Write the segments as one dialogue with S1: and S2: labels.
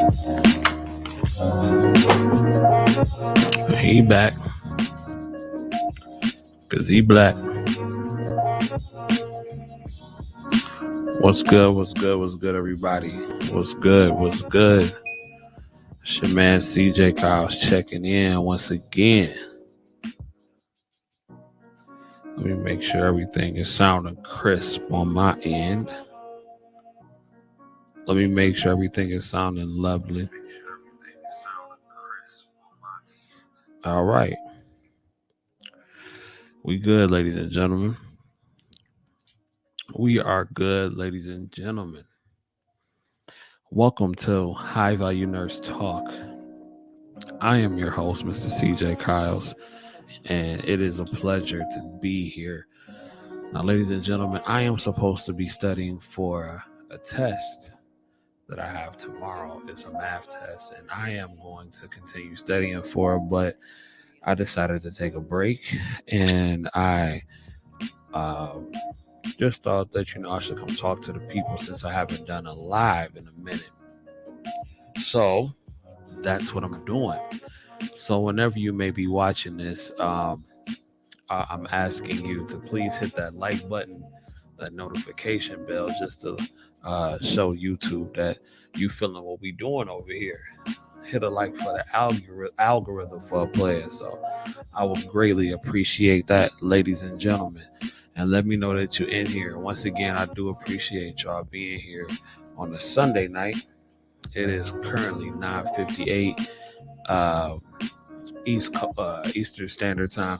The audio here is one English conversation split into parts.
S1: He back, cause he black. What's good? What's good? What's good, everybody? What's good? What's good? It's your man CJ Kyles checking in once again. Let me make sure everything is sounding crisp on my end. Let me make sure everything is sounding lovely. All right. We good, ladies and gentlemen. We are good, ladies and gentlemen. Welcome to High Value Nurse Talk. I am your host, Mr. CJ Kyles, and it is a pleasure to be here. Now, ladies and gentlemen, I am supposed to be studying for a test that I have tomorrow. It's a math test, and I am going to continue studying for it, but I decided to take a break, and I just thought that, I should come talk to the people since I haven't done a live in a minute. So that's what I'm doing. So whenever you may be watching this, I'm asking you to please hit that like button, that notification bell, just to show YouTube that you feeling what we doing over here. Hit a like for the algorithm for a player. So I would greatly appreciate that, ladies and gentlemen. And let me know that you're in here. Once again, I do appreciate y'all being here on a Sunday night. It is currently 9:58 Eastern Standard Time.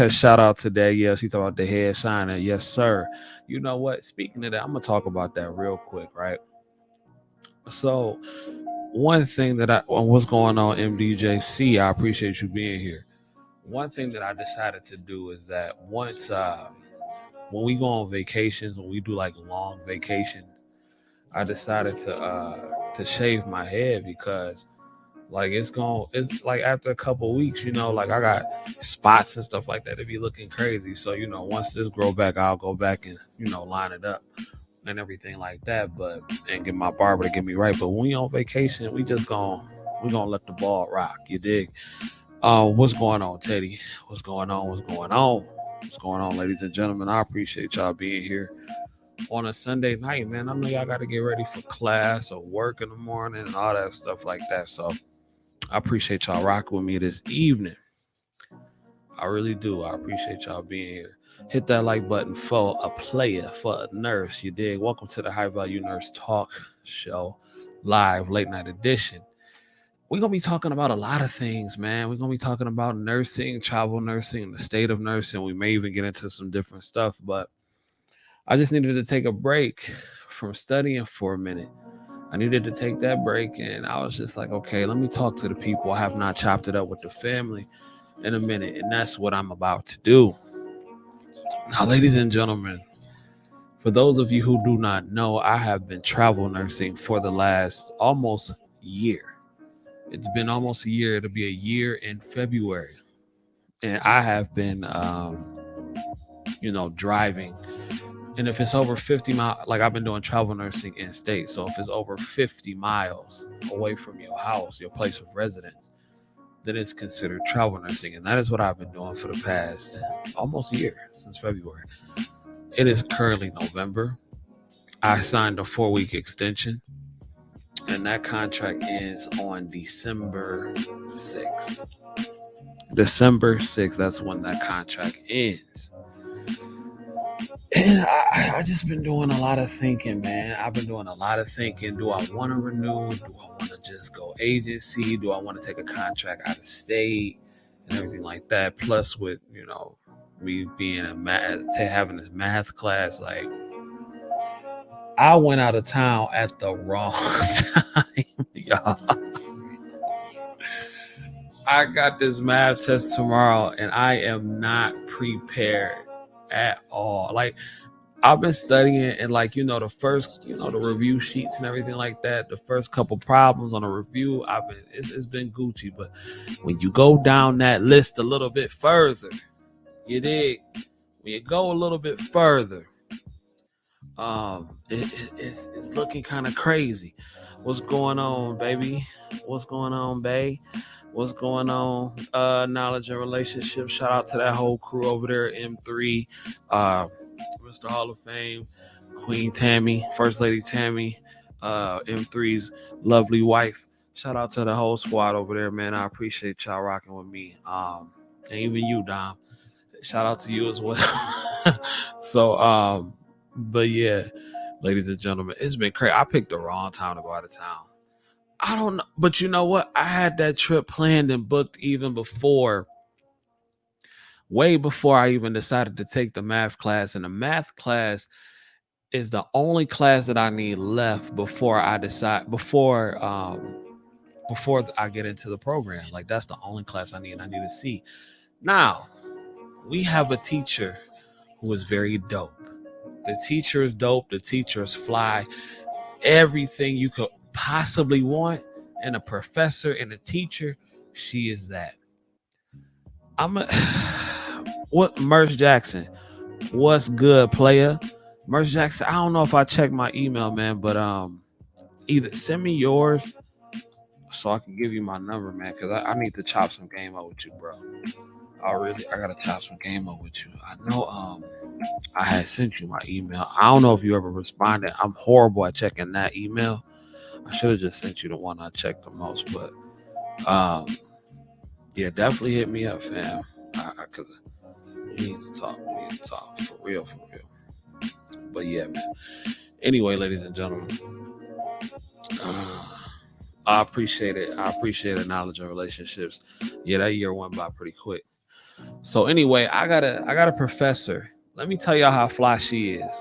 S1: Shout out today. Yeah, she thought about the head shiner. Yes, sir. You know what? Speaking of that, I'm gonna talk about that real quick, right? So, one thing that what's going on, MDJC? I appreciate you being here. One thing that I decided to do is that once when we go on vacations, when we do like long vacations, I decided to shave my head because like it's like after a couple of weeks, like I got spots and stuff like that. It be looking crazy. So, once this grow back, I'll go back and, line it up and everything like that. But and get my barber to get me right. But when we on vacation, we gonna let the ball rock. You dig? What's going on, Teddy? What's going on? What's going on? What's going on, ladies and gentlemen? I appreciate y'all being here on a Sunday night, man. I know y'all got to get ready for class or work in the morning and all that stuff like that. So I appreciate y'all rocking with me this evening. I really do. I appreciate y'all being here. Hit that like button for a player, for a nurse. You dig? Welcome to the High Value Nurse Talk Show, live late night edition. We're going to be talking about a lot of things, man. We're going to be talking about nursing, travel nursing, the state of nursing. We may even get into some different stuff, but I just needed to take a break from studying for a minute. I needed to take that break, and I was just like, okay, let me talk to the people. I have not chopped it up with the family in a minute, and that's what I'm about to do. Now, ladies and gentlemen, for those of you who do not know, I have been travel nursing for the last almost year. It's been almost a year. It'll be a year in February. And I have been, driving. And if it's over 50 miles, like I've been doing travel nursing in state. So if it's over 50 miles away from your house, your place of residence, then it's considered travel nursing. And that is what I've been doing for the past almost a year, since February. It is currently November. I signed a 4-week extension, and that contract ends on December 6th. December 6th, that's when that contract ends. And I just been doing a lot of thinking, man. I've been doing a lot of thinking. Do I want to renew? Do I want to just go agency? Do I want to take a contract out of state and everything like that? Plus with, me being having this math class, like I went out of town at the wrong time, y'all. I got this math test tomorrow and I am not prepared at all. Like I've been studying and the first, the review sheets and everything like that, the first couple problems on a review, it's been Gucci. But when you go down that list a little bit further, you dig? When you go a little bit further, it's looking kind of crazy. What's going on, baby? What's going on, babe? What's going on? Knowledge and relationships. Shout out to that whole crew over there, M3, Mr. Hall of Fame, Queen Tammy, First Lady Tammy, M3's lovely wife. Shout out to the whole squad over there, man. I appreciate y'all rocking with me. And even you, Dom. Shout out to you as well. so, but yeah, ladies and gentlemen, it's been crazy. I picked the wrong time to go out of town. I don't know, but you know what? I had that trip planned and booked even before, way before I even decided to take the math class. And the math class is the only class that I need left before I decide before I get into the program. Like that's the only class I need. I need to see. Now we have a teacher who is very dope. The teacher is dope. The teacher is fly. Everything you could possibly want in a professor and a teacher, she is that. I'm a what Merce Jackson? What's good, player? Merce Jackson. I don't know if I checked my email, man, but either send me yours so I can give you my number, man, because I need to chop some game up with you, bro. I gotta chop some game up with you. I know I had sent you my email. I don't know if you ever responded. I'm horrible at checking that email. I should have just sent you the one I checked the most, but um yeah, definitely hit me up, fam. Cause we need to talk. We need to talk for real, for real. But yeah, man. Anyway, ladies and gentlemen, uh, I appreciate it. I appreciate the knowledge and relationships. Yeah, that year went by pretty quick. So anyway, I got a professor. Let me tell y'all how fly she is.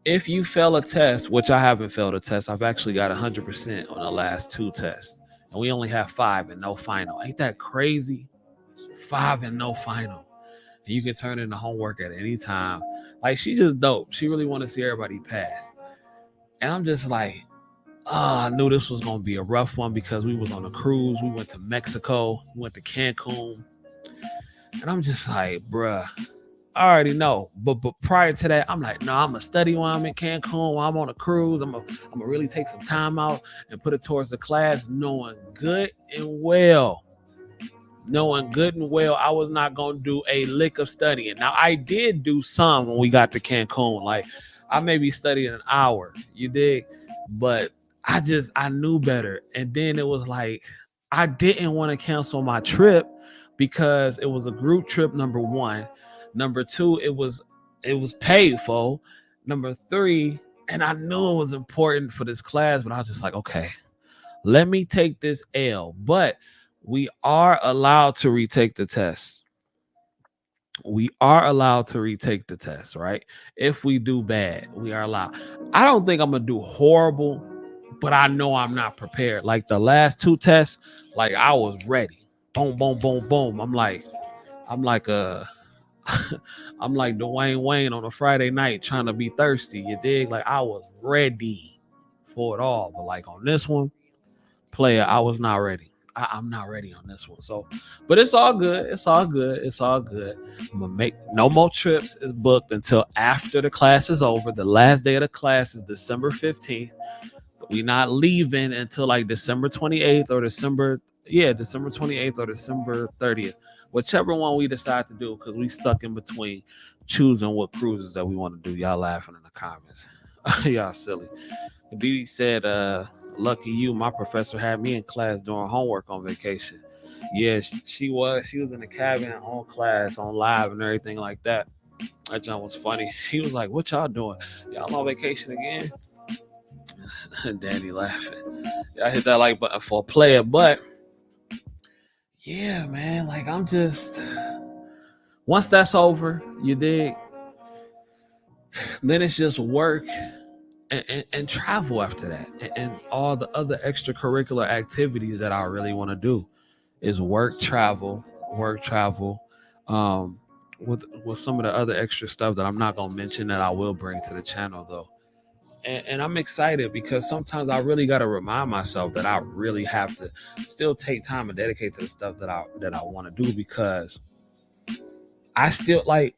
S1: If you fail a test, which I haven't failed a test, I've actually got 100% on the last two tests, and we only have 5 and no final. Ain't that crazy? 5 and no final, and you can turn in the homework at any time. Like she just dope. She really want to see everybody pass, and I'm just like, oh, I knew this was gonna be a rough one because we was on a cruise. We went to Mexico, we went to Cancun, and I'm just like, bruh, I already know. But prior to that, I'm like, no, I'm gonna study while I'm in Cancun, while I'm on a cruise. I'm gonna really take some time out and put it towards the class, knowing good and well I was not gonna do a lick of studying. Now I did do some when we got to Cancun. Like I maybe studied an hour, you dig? But I knew better. And then it was like I didn't want to cancel my trip because it was a group trip, number one. Number two, it was paid for. Number three, and I knew it was important for this class, but I was just like, okay, let me take this L. But we are allowed to retake the test. We are allowed to retake the test, right? If we do bad, we are allowed. I don't think I'm gonna do horrible, but I know I'm not prepared. Like the last two tests, like I was ready. Boom, boom, boom, boom. I'm like a I'm like Dwayne Wayne on a Friday night trying to be thirsty. You dig? Like I was ready for it all. But like on this one, player, I was not ready. I'm not ready on this one. So, but it's all good. It's all good. It's all good. I'm gonna make no more trips is booked until after the class is over. The last day of the class is December 15th. We not leaving until like December 28th or December 28th or December 30th, whichever one we decide to do, because we stuck in between choosing what cruises that we want to do. Y'all laughing in the comments. Y'all silly. Didi said, lucky you, my professor had me in class doing homework on vacation. Yeah, she was. She was in the cabin on class, on live and everything like that. That John was funny. He was like, what y'all doing? Y'all on vacation again? Danny laughing. I hit that like button for a player, but yeah, man, like I'm just once that's over, you dig, then it's just work and travel after that, and all the other extracurricular activities that I really want to do is work, travel, um, with some of the other extra stuff that I'm not gonna mention that I will bring to the channel though. And I'm excited because sometimes I really got to remind myself that I really have to still take time and dedicate to the stuff that I want to do, because I still like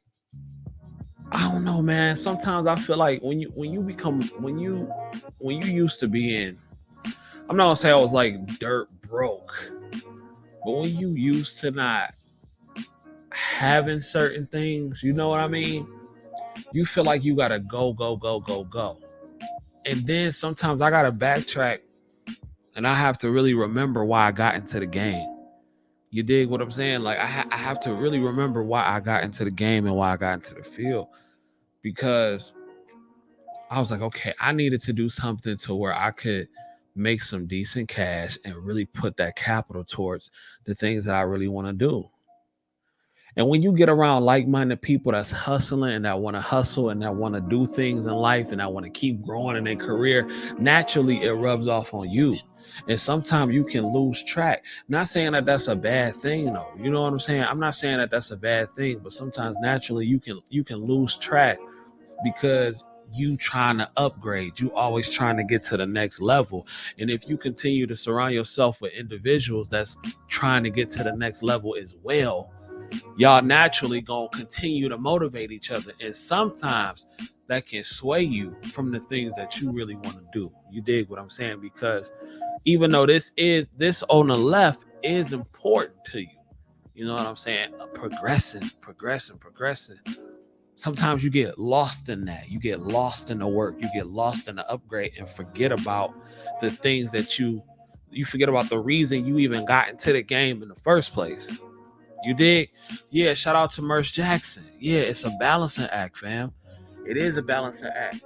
S1: I don't know, man. Sometimes I feel like when you used to be in, I'm not gonna say I was like dirt broke, but when you used to not having certain things, you know what I mean? You feel like you gotta go, go, go, go, go. And then sometimes I gotta backtrack and I have to really remember why I got into the game. You dig what I'm saying? Like I have to really remember why I got into the game and why I got into the field, because I was like, okay, I needed to do something to where I could make some decent cash and really put that capital towards the things that I really want to do. And when you get around like-minded people that's hustling and that want to hustle and that want to do things in life and that want to keep growing in their career, naturally it rubs off on you. And sometimes you can lose track. Not saying that that's a bad thing, though. You know what I'm saying? I'm not saying that that's a bad thing, but sometimes naturally you can lose track because you trying to upgrade. You always trying to get to the next level. And if you continue to surround yourself with individuals that's trying to get to the next level as well, y'all naturally gonna continue to motivate each other, and sometimes that can sway you from the things that you really want to do. You dig what I'm saying? Because even though this on the left is important to you, you know what I'm saying? Progressing. Sometimes you get lost in that. You get lost in the work. You get lost in the upgrade and forget about the things that you forget about the reason you even got into the game in the first place. You dig? Yeah, shout out to Merce Jackson. Yeah, it's a balancing act, fam. It is a balancing act.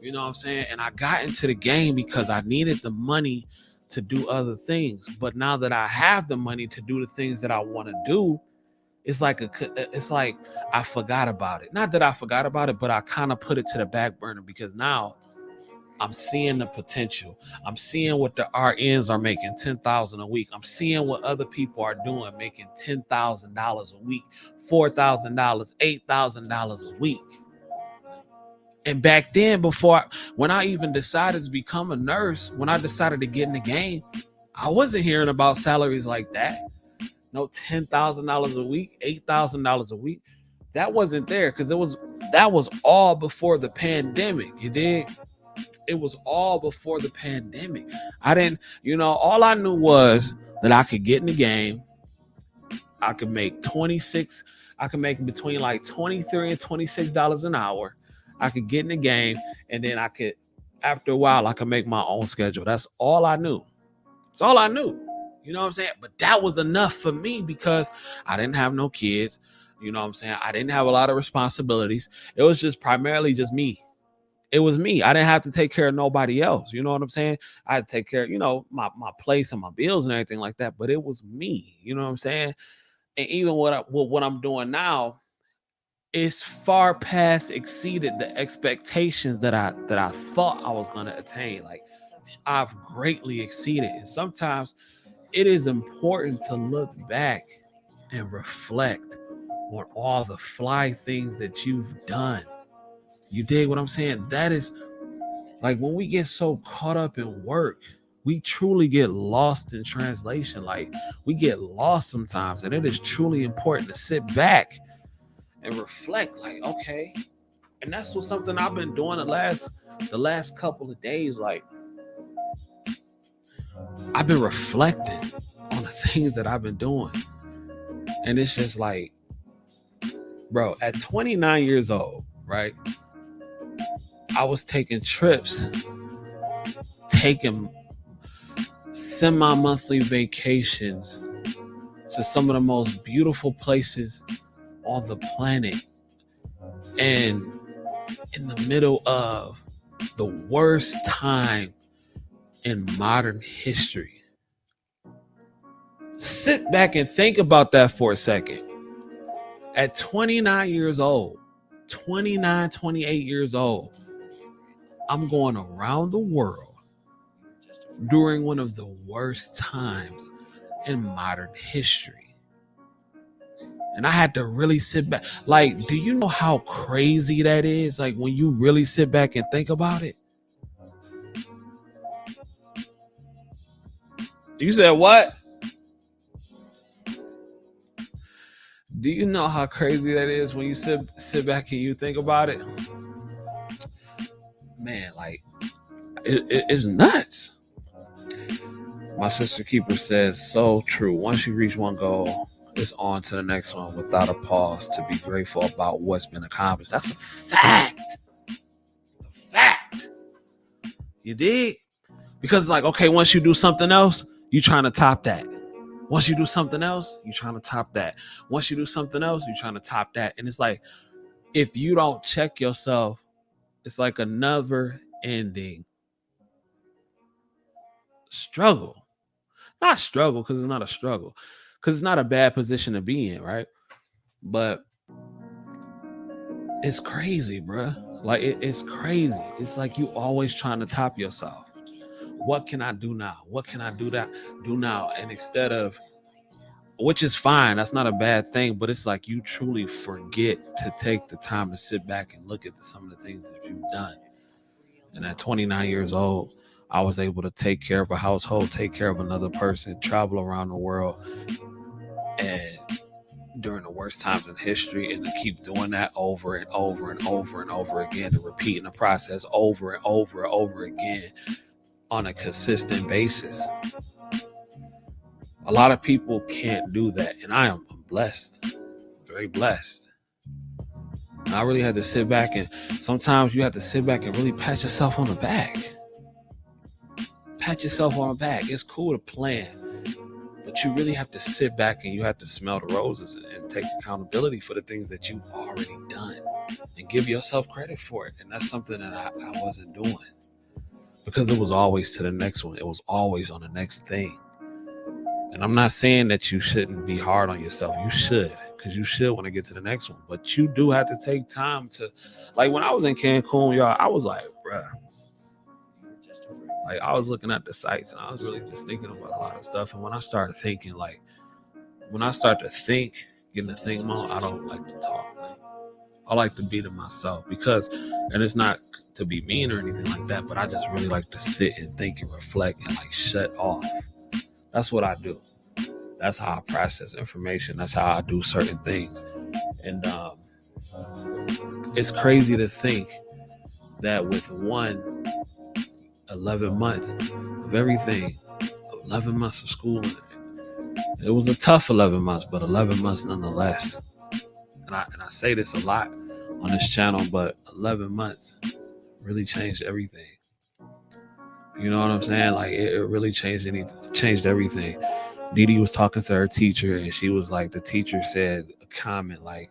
S1: You know what I'm saying? And I got into the game because I needed the money to do other things. But now that I have the money to do the things that I want to do, it's like I forgot about it. Not that I forgot about it, but I kind of put it to the back burner because now I'm seeing the potential. I'm seeing what the RNs are making, 10,000 a week. I'm seeing what other people are doing, making $10,000 a week, $4,000, $8,000 a week. And back then, when I even decided to become a nurse, when I decided to get in the game, I wasn't hearing about salaries like that. No, $10,000 a week, $8,000 a week. That wasn't there because that was all before the pandemic. You did. It was all before the pandemic. I didn't, all I knew was that I could get in the game. I could make 26, I could make between like 23 and $26 an hour. I could get in the game and then after a while, I could make my own schedule. That's all I knew. That's all I knew. You know what I'm saying? But that was enough for me because I didn't have no kids. You know what I'm saying? I didn't have a lot of responsibilities. It was just primarily just me. It was me. I didn't have to take care of nobody else. You know what I'm saying? I had to take care of, my place and my bills and everything like that. But it was me. You know what I'm saying? And even what I'm doing now is far past exceeded the expectations that I thought I was gonna attain. Like I've greatly exceeded. And sometimes it is important to look back and reflect on all the fly things that you've done. You dig what I'm saying? That is like when we get so caught up in work, we truly get lost in translation. Like we get lost sometimes, and it is truly important to sit back and reflect. Like, okay, and that's what something I've been doing the last couple of days. Like I've been reflecting on the things that I've been doing, and it's just like, bro, at 29 years old, right? I was taking trips, taking semi-monthly vacations to some of the most beautiful places on the planet, and in the middle of the worst time in modern history. Sit back and think about that for a second. At 29 years old, 29, 28 years old, I'm going around the world during one of the worst times in modern history. And I had to really sit back. Like, do you know how crazy that is? Like, when you really sit back and think about it. You said what? Do you know how crazy that is when you sit back and you think about it? Man, like it's nuts. My sister keeper says, so true. Once you reach one goal, it's on to the next one without a pause to be grateful about what's been accomplished. That's a fact. It's a fact. You dig? Because like, okay, once you do something else, you trying to top that. Once you do something else, you trying to top that. Once you do something else, you trying to top that. And it's like, if you don't check yourself, it's like a never ending struggle. Not struggle, because it's not a struggle. Because it's not a bad position to be in, right? But it's crazy, bruh. Like it's crazy. It's like you always trying to top yourself. What can I do now? What can I do now? And instead of, which is fine, that's not a bad thing, but it's like you truly forget to take the time to sit back and look at some of the things that you've done. And at 29 years old, I was able to take care of a household, take care of another person, travel around the world, and during the worst times in history, and to keep doing that over and over and over and over again, to repeating the process over and over and over again on a consistent basis. A lot of people can't do that, and I am blessed, very blessed. And I really had to sit back, and sometimes you have to sit back and really pat yourself on the back. Pat yourself on the back. It's cool to plan, but you really have to sit back and you have to smell the roses and take accountability for the things that you've already done and give yourself credit for it. And that's something that I wasn't doing, because it was always to the next one. It was always on the next thing. And I'm not saying that you shouldn't be hard on yourself. You should, because you should want to get to the next one. But you do have to take time to, like when I was in Cancun, y'all, I was like, bruh. Like I was looking at the sites and I was really just thinking about a lot of stuff. And when I started thinking, like when I start to think, getting to think more, I don't like to talk. I like to be to myself, because, and it's not to be mean or anything like that, but I just really like to sit and think and reflect and like shut off. That's what I do. That's how I process information. That's how I do certain things. And it's crazy to think that with 11 months of everything, 11 months of school, it was a tough 11 months, but 11 months nonetheless. And I say this a lot on this channel, but 11 months really changed everything. You know what I'm saying? Like it really changed everything. Dee was talking to her teacher, and she was like, the teacher said a comment like,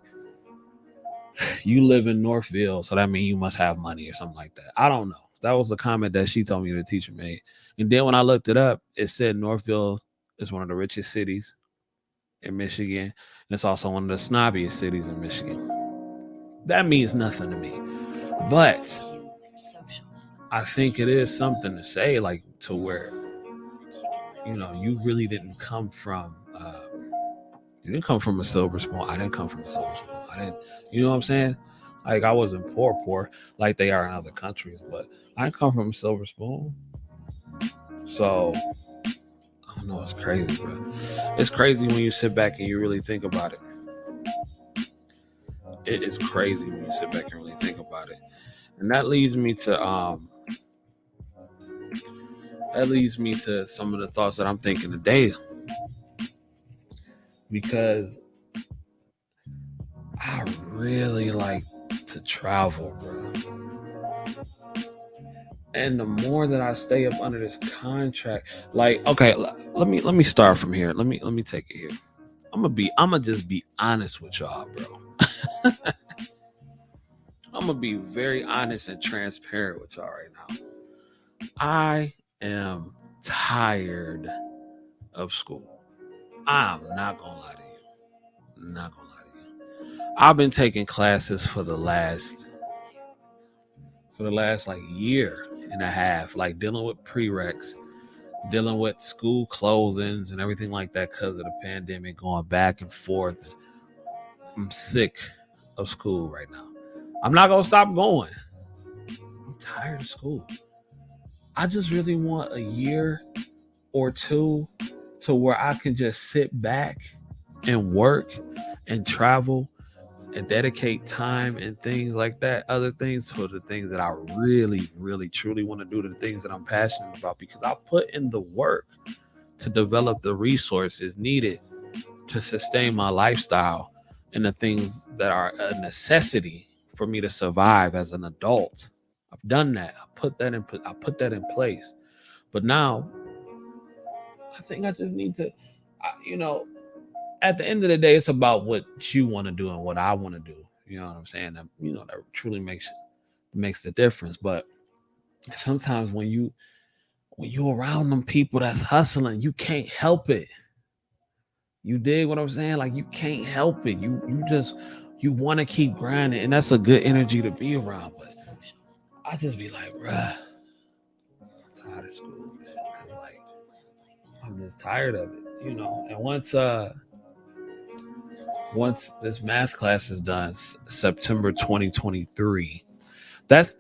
S1: you live in Northville, so that means you must have money or something like that. I don't know. That was the comment that she told me the teacher made. And then when I looked it up, it said Northville is one of the richest cities in Michigan. And it's also one of the snobbiest cities in Michigan. That means nothing to me. But I think it is something to say, like, to where, you know, you really didn't come from, you didn't come from a silver spoon. I didn't come from a silver spoon. I didn't, you know what I'm saying? Like, I wasn't poor, like they are in other countries, but I didn't come from a silver spoon. So, I don't know, it's crazy, bro. It's crazy when you sit back and you really think about it. It is crazy when you sit back and really think about it. And that leads me to some of the thoughts that I'm thinking today. Because I really like to travel, bro. And the more that I stay up under this contract, like, okay, let me start from here. Let me take it here. I'm gonna just be honest with y'all, bro. I'm gonna be very honest and transparent with y'all right now. I am tired of school. I'm not gonna lie to you. Not gonna lie to you. I've been taking classes for the last like year and a half, like dealing with prereqs, dealing with school closings and everything like that because of the pandemic, going back and forth. I'm sick of school right now. I'm not gonna stop going. I'm tired of school. I just really want a year or two to where I can just sit back and work and travel and dedicate time and things like that, other things for the things that I really, really, truly want to do, the things that I'm passionate about, because I put in the work to develop the resources needed to sustain my lifestyle and the things that are a necessity for me to survive as an adult. I've done that. I put that in place. But now I think I just need to, at the end of the day, it's about what you want to do and what I want to do. You know what I'm saying? That truly makes the difference. But sometimes when you around them people that's hustling, you can't help it. You dig what I'm saying? Like, you can't help it. You want to keep grinding, and that's a good energy to be around. But I just be like, bruh, I'm tired of school. Like, I'm just tired of it. And once this math class is done, September 2023. That's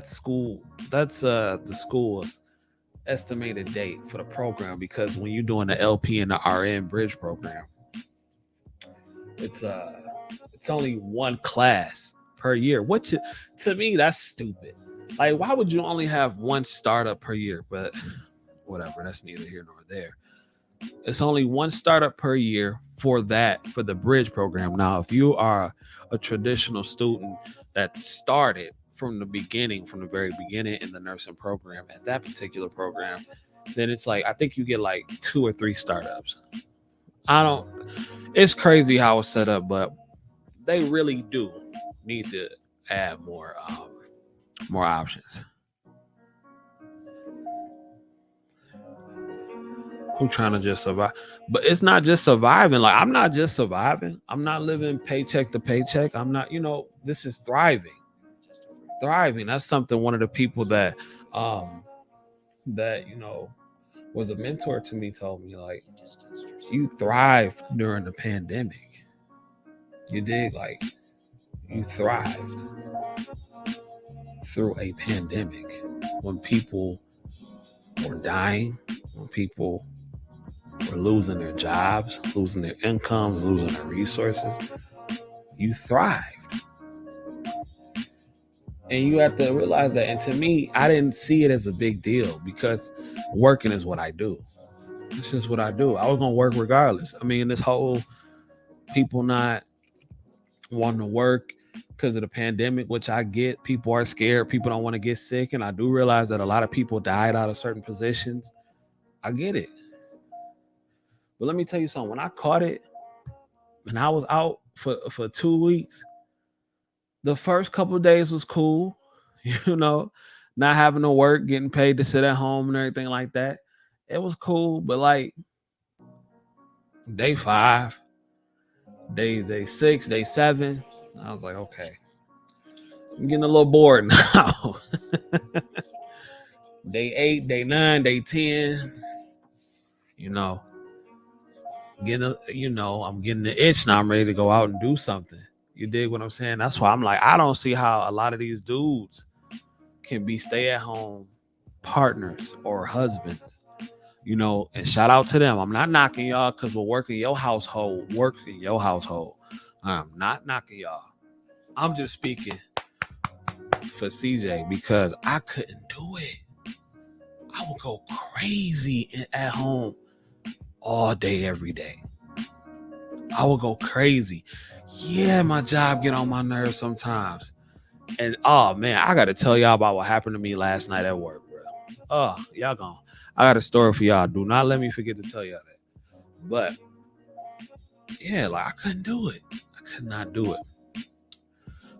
S1: school. That's the school's estimated date for the program, because when you're doing the LP and the RN bridge program, it's uh it's only one class per year, which to me that's stupid. Like, why would you only have one startup per year? But whatever, that's neither here nor there. It's only one startup per year for the bridge program. Now, if you are a traditional student that started from the very beginning in the nursing program at that particular program, then it's like I think you get like 2 or 3 startups. I don't. It's crazy how it's set up, but they really do need to add more options. Who trying to just survive? But it's not just surviving. Like, I'm not just surviving. I'm not living paycheck to paycheck. I'm not. This is thriving. Thriving. That's something one of the people um that was a mentor to me told me, like, you thrived during the pandemic. You did, like, you thrived through a pandemic when people were dying, when people were losing their jobs, losing their incomes, losing their resources. You thrived. And you have to realize that. And to me, I didn't see it as a big deal because working is what I do. It's just what I do. I was going to work regardless. I mean, this whole people not wanting to work because of the pandemic, which I get. People are scared. People don't want to get sick. And I do realize that a lot of people died out of certain positions. I get it. But let me tell you something. When I caught it and I was out for 2 weeks, the first couple of days was cool, you know, not having to work, getting paid to sit at home and everything like that. It was cool, but like day 5, day 6, day 7, I was like, okay, I'm getting a little bored now. Day 8, day 9, day 10, you know, I'm getting the itch now. I'm ready to go out and do something. You dig what I'm saying? That's why I'm like, I don't see how a lot of these dudes can be stay-at-home partners or husbands. And shout out to them. I'm not knocking y'all because we're working your household. Work in your household. I'm not knocking y'all. I'm just speaking for CJ because I couldn't do it. I would go crazy at home all day, every day. I would go crazy. Yeah, my job get on my nerves sometimes. And oh man, I gotta tell y'all about what happened to me last night at work, bro. Oh, y'all gone. I got a story for y'all. Do not let me forget to tell y'all that. But yeah, like I couldn't do it. I could not do it.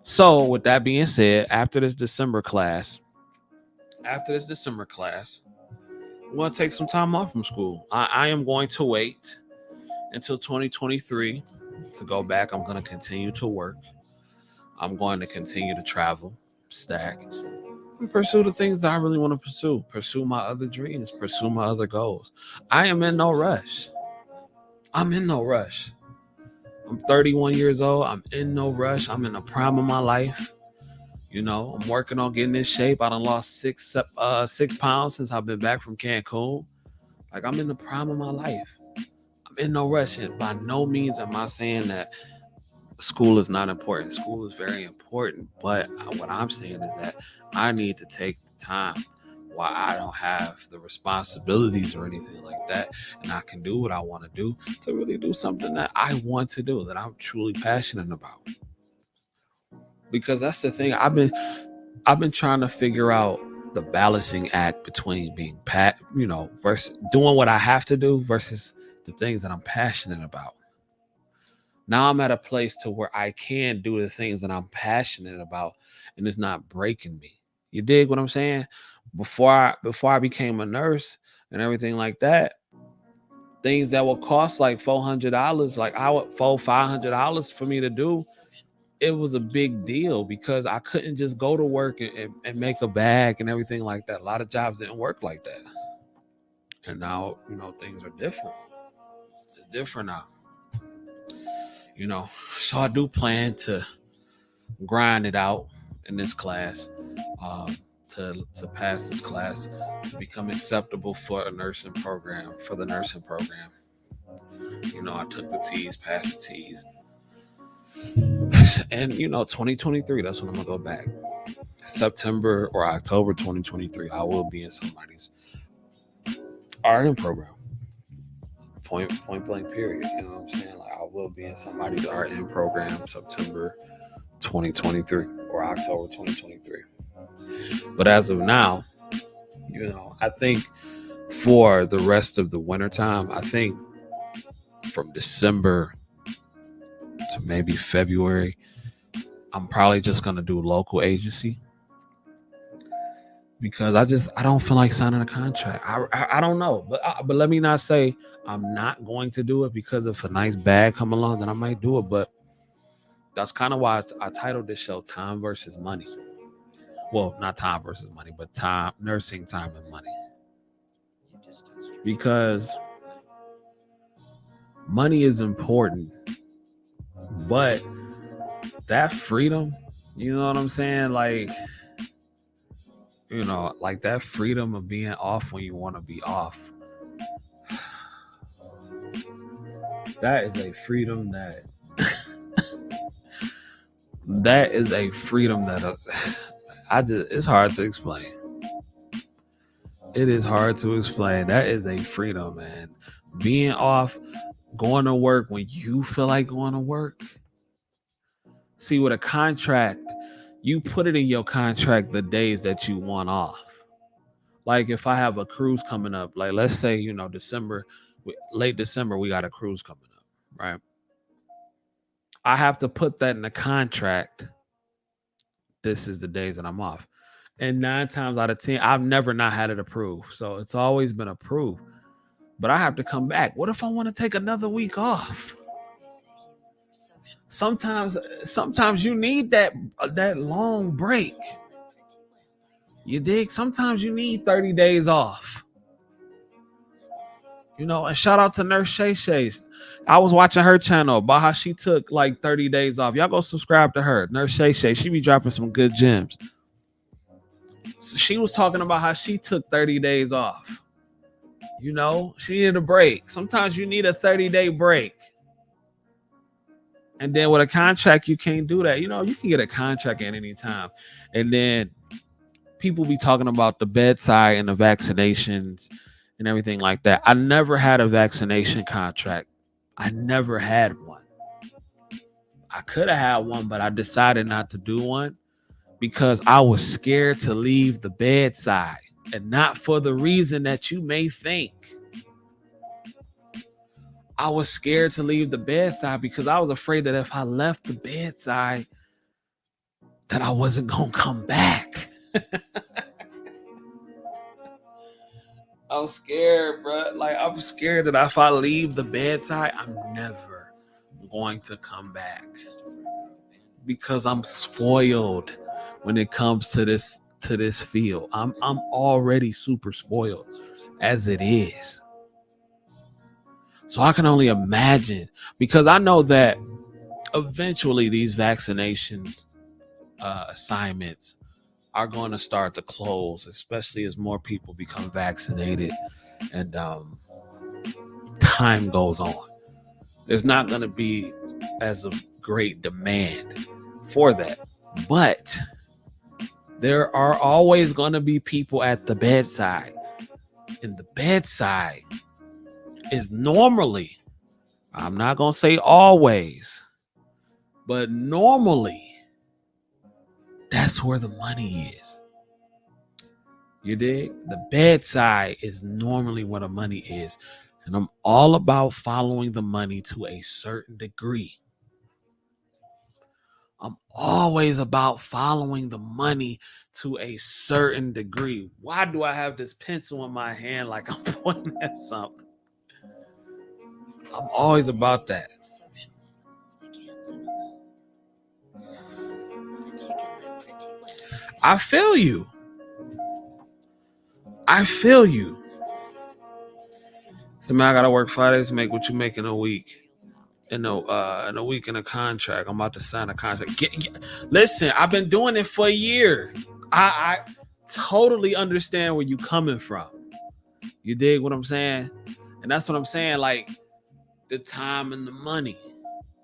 S1: So with that being said, after this December class, I'm gonna take some time off from school. I am going to wait until 2023 to go back. I'm gonna continue to work. I'm going to continue to travel, stack, and pursue the things that I really want to pursue. Pursue my other dreams, pursue my other goals. I am in no rush. I'm in no rush. I'm 31 years old. I'm in no rush. I'm in the prime of my life. I'm working on getting in shape. I done lost 6 pounds since I've been back from Cancun. Like, I'm in the prime of my life. in no rush. And by no means am I saying that school is not important. School is very important. But what I'm saying is that I need to take the time while I don't have the responsibilities or anything like that. And I can do what I want to do to really do something that I want to do, that I'm truly passionate about. Because that's the thing. I've been trying to figure out the balancing act between being versus doing what I have to do versus the things that I'm passionate about. Now I'm at a place to where I can do the things that I'm passionate about and it's not breaking me. You dig what I'm saying? Before I became a nurse and everything like that, things that would cost like $400, like I would $500 for me to do, it was a big deal because I couldn't just go to work and make a bag and everything like that. A lot of jobs didn't work like that. And now, things are different. It's different now. So I do plan to grind it out in this class, to pass this class, to become acceptable for the nursing program. I took the T's, passed the T's. And 2023, that's when I'm gonna go back. September or October 2023, I will be in somebody's RN program. Point blank period. You know what I'm saying? Like I will be in somebody's RN program September 2023 or October 2023. But as of now, I think for the rest of the wintertime, I think from December to maybe February, I'm probably just gonna do local agency because I don't feel like signing a contract. I don't know, but let me not say I'm not going to do it because if a nice bag come along, then I might do it. But that's kind of why I titled this show "Time versus Money." Well, not time versus money, but time, nursing time and money. Because money is important, but that freedom, you know what I'm saying? Like that freedom of being off when you want to be off. That is a freedom that is a freedom that it's hard to explain. It is hard to explain. That is a freedom, man. Being off, going to work when you feel like going to work. See, with a contract, you put it in your contract the days that you want off. Like if I have a cruise coming up, like let's say, December, late December, we got a cruise coming up, right? I have to put that in the contract. This is the days that I'm off. And 9 times out of 10, I've never not had it approved. So it's always been approved. But I have to come back. What if I want to take another week off? Sometimes you need that long break. You dig? Sometimes you need 30 days off. And shout out to Nurse Shay Shay. I was watching her channel about how she took like 30 days off. Y'all go subscribe to her. Nurse Shay Shay. She be dropping some good gems. So she was talking about how she took 30 days off. She needed a break. Sometimes you need a 30-day break. And then with a contract, you can't do that. You can get a contract at any time. And then people be talking about the bedside and the vaccinations and everything like that. I never had a vaccination contract. I never had one. I could have had one, but I decided not to do one because I was scared to leave the bedside, and not for the reason that you may think. I was scared to leave the bedside because I was afraid that if I left the bedside, that I wasn't going to come back. I'm scared, bro. Like, I'm scared that if I leave the bedside, I'm never going to come back. Because I'm spoiled when it comes to this field. I'm already super spoiled as it is. So I can only imagine, because I know that eventually these vaccination assignments are going to start to close, especially as more people become vaccinated. And time goes on. There's not going to be as a great demand for that. But there are always going to be people at the bedside. And the bedside is normally, I'm not going to say always, but normally, that's where the money is. You dig? The bedside is normally where the money is. And I'm all about following the money to a certain degree. I'm always about following the money to a certain degree. Why do I have this pencil in my hand like I'm pointing at something? I'm always about that. I feel you. So man, I gotta work 5 days to make what you make in a week. In a week in a contract. I'm about to sign a contract. Listen, I've been doing it for a year. I totally understand where you coming from. You dig what I'm saying? And that's what I'm saying, like the time and the money.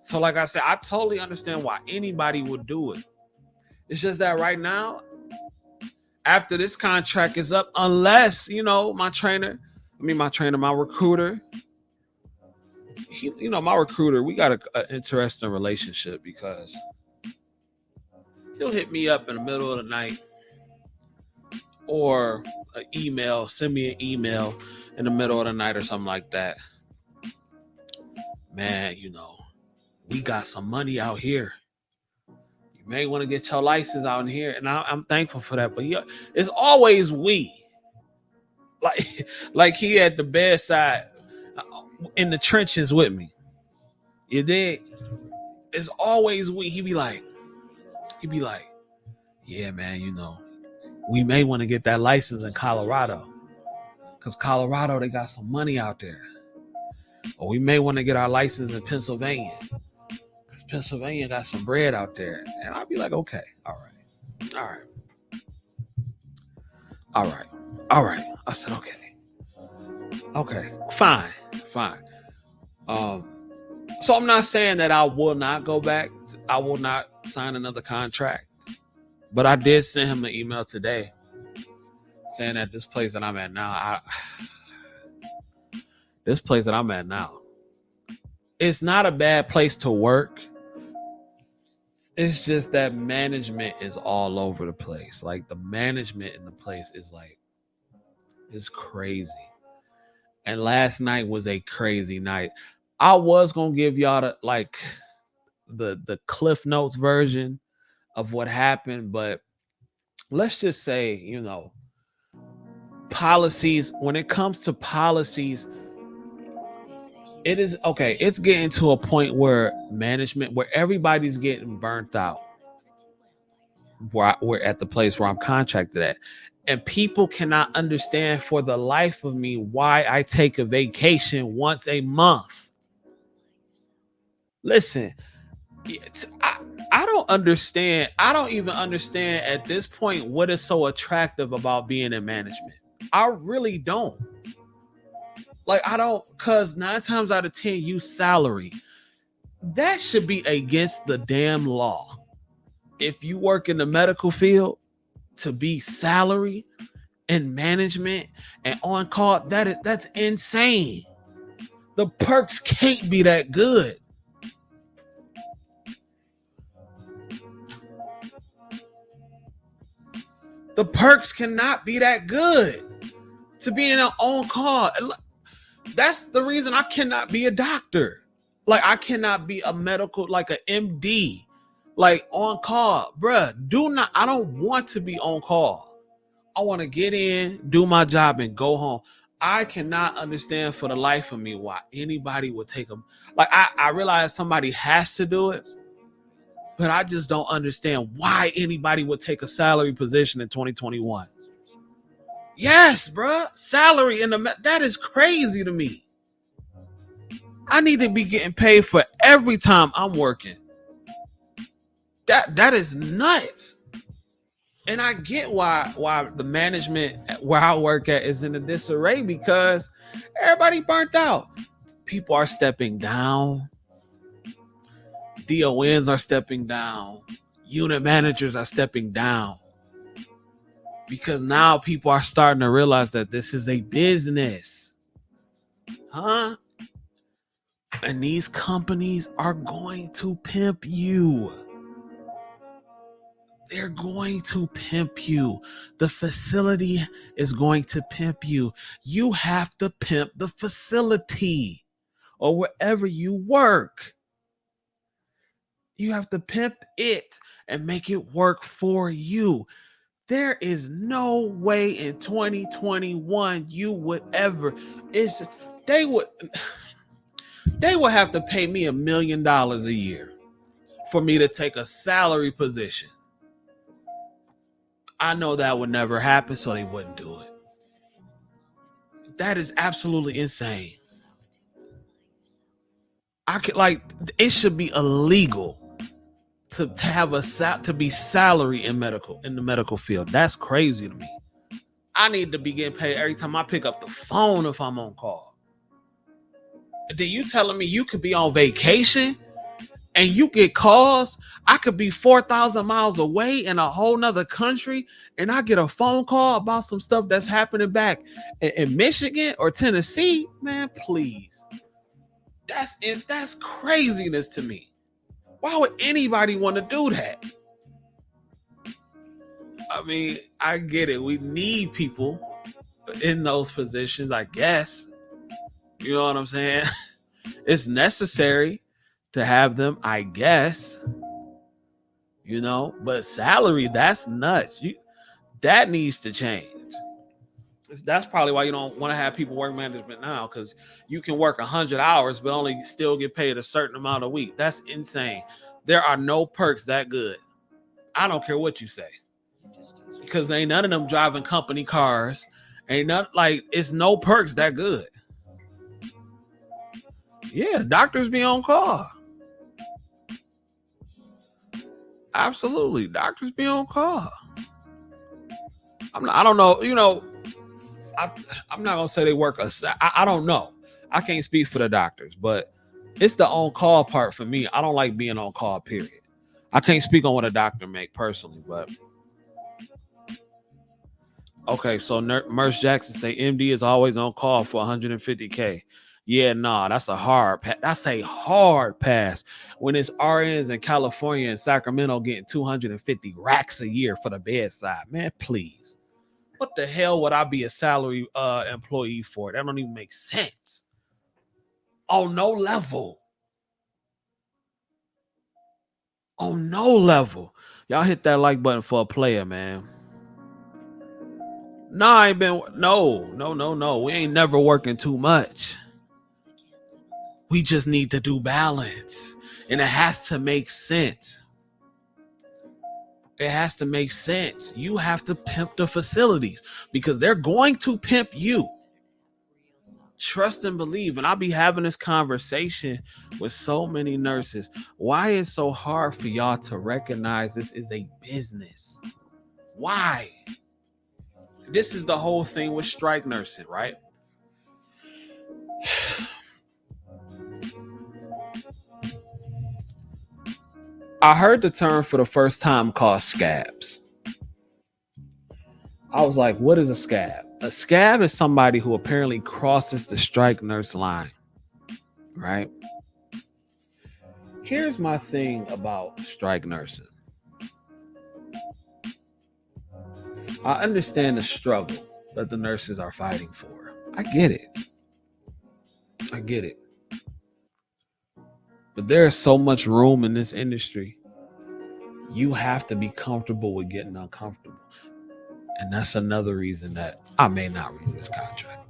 S1: So like I said, I totally understand why anybody would do it. It's just that right now, after this contract is up, unless, my recruiter, my recruiter, we got an interesting relationship because he'll hit me up in the middle of the night or an email, send me an email in the middle of the night or something like that. Man, we got some money out here. You may want to get your license out in here. And I'm thankful for that. But it's always we. Like he at the bedside in the trenches with me. You dig? It's always we. He be like, yeah, man, we may want to get that license in Colorado. Because Colorado, they got some money out there. Or we may want to get our license in Pennsylvania. Because Pennsylvania got some bread out there. And I'll be like, okay, all right. I said, okay, fine. So I'm not saying that I will not go back. I will not sign another contract. But I did send him an email today saying that this place that I'm at now, it's not a bad place to work. It's just that management is all over the place. Like the management in the place is it's crazy. And last night was a crazy night. I was going to give y'all the Cliff Notes version of what happened, but let's just say, policies, when it comes to policies, it is okay. It's getting to a point where everybody's getting burnt out. We're at the place where I'm contracted at, and people cannot understand for the life of me why I take a vacation once a month. Listen, I don't understand. I don't even understand at this point what is so attractive about being in management. I really don't. Because 9 times out of 10, you salary. That should be against the damn law. If you work in the medical field, to be salary and management and on call, that's insane. The perks can't be that good. The perks cannot be that good to be in an on call. That's the reason I cannot be a doctor. Like I cannot be a medical, like an MD, like on call. Bruh, I don't want to be on call. I want to get in, do my job and go home. I cannot understand for the life of me why anybody would take them. Like I realize somebody has to do it, but I just don't understand why anybody would take a salary position in 2021. Yes, bruh. Salary that is crazy to me. I need to be getting paid for every time I'm working. That is nuts. And I get why the management where I work at is in a disarray because everybody burnt out. people are stepping down. DONs are stepping down. Unit managers are stepping down. Because now people are starting to realize that this is a business. Huh? And these companies are going to pimp you. They're going to pimp you. The facility is going to pimp you. You have to pimp the facility or wherever you work. You have to pimp it and make it work for you. There is no way in 2021 you would ever. They would have to pay me $1 million a year for me to take a salary position. I know that would never happen, so they wouldn't do it. That is absolutely insane. It should be illegal to be salary in the medical field. That's crazy to me. I need to be getting paid every time I pick up the phone if I'm on call. Then you telling me you could be on vacation and you get calls? I could be 4,000 miles away in a whole nother country and I get a phone call about some stuff that's happening back in Michigan or Tennessee. Man, please. That's craziness to me. Why would anybody want to do that? I mean, I get it. We need people in those positions, I guess. You know what I'm saying? It's necessary to have them, I guess. You know, but salary, that's nuts. That needs to change. That's probably why you don't want to have people work management now, because you can work 100 hours but only still get paid a certain amount a week. That's insane. There are no perks that good. I don't care what you say, because ain't none of them driving company cars. It's no perks that good. Yeah, doctors be on call. Absolutely, doctors be on call. I don't know. You know, I'm not gonna say they work. I don't know. I can't speak for the doctors, but it's the on call part for me. I don't like being on call. Period. I can't speak on what a doctor make personally, but okay. So Merce Jackson say MD is always on call for 150K. Yeah, nah, that's a hard pass. When it's RNs in California and Sacramento getting 250 racks a year for the bedside, man, please. What the hell would I be a salary employee for? That don't even make sense. On no level. On no level. Y'all hit that like button for a player, man. No. We ain't never working too much. We just need to do balance. And it has to make sense. It has to make sense. You have to pimp the facilities because they're going to pimp you. Trust and believe. And I'll be having this conversation with so many nurses. Why is it so hard for y'all to recognize this is a business? Why? This is the whole thing with strike nursing, right? I heard the term for the first time called scabs. I was like, what is a scab? A scab is somebody who apparently crosses the strike nurse line, right? Here's my thing about strike nursing. I understand the struggle that the nurses are fighting for. I get it. But there is so much room in this industry. You have to be comfortable with getting uncomfortable. And that's another reason that I may not renew this contract.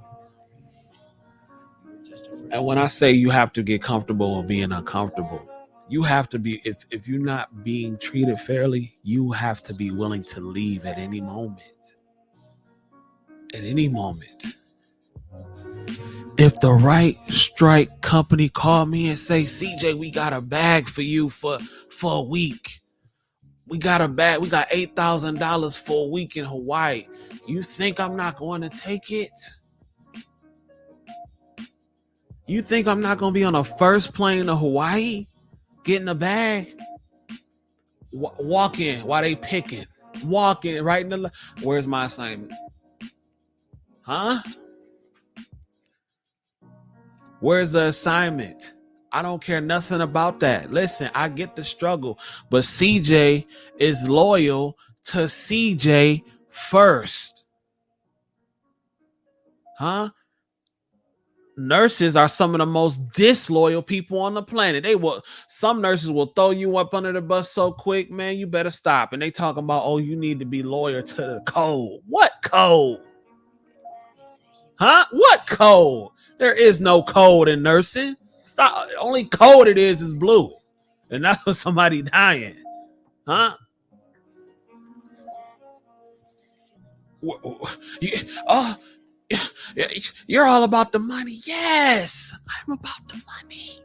S1: And when I say you have to get comfortable with being uncomfortable, you have to be, if you're not being treated fairly, you have to be willing to leave at any moment. At any moment. If the right strike company call me and say, CJ, we got a bag for you for a week. We got a bag. We got $8,000 for a week in Hawaii. You think I'm not going to take it? You think I'm not gonna be on a first plane to Hawaii, getting a bag, walk in while they picking, walk in right in the. Where's my assignment? Huh? Where's the assignment? I don't care nothing about that. Listen, I get the struggle, but CJ is loyal to CJ first. Huh? Nurses are some of the most disloyal people on the planet. Some nurses will throw you up under the bus so quick, man, you better stop. And they talk about, oh, you need to be loyal to the code. What code? Huh? What code? There is no code in nursing. Stop. Only code it is blue. And that's for somebody dying. Huh? Oh, you're all about the money. Yes, I'm about the money.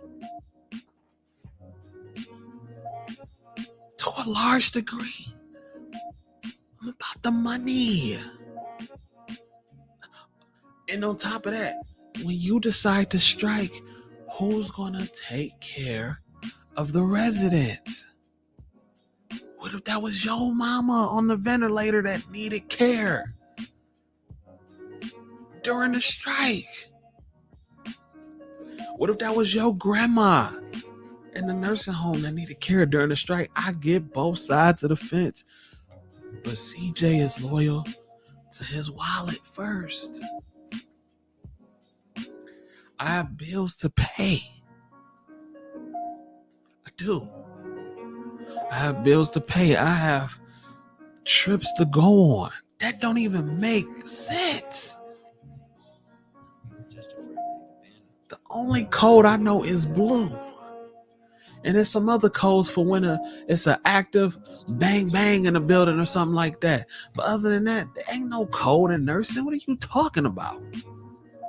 S1: To a large degree, I'm about the money. And on top of that, when you decide to strike, who's gonna take care of the residents? What if that was your mama on the ventilator that needed care during the strike? What if that was your grandma in the nursing home that needed care during the strike? I get both sides of the fence, but CJ is loyal to his wallet first. I have bills to pay. I do. I have bills to pay. I have trips to go on. That don't even make sense. The only code I know is blue. And there's some other codes for when it's an active bang bang in a building or something like that. But other than that, there ain't no code in nursing. What are you talking about?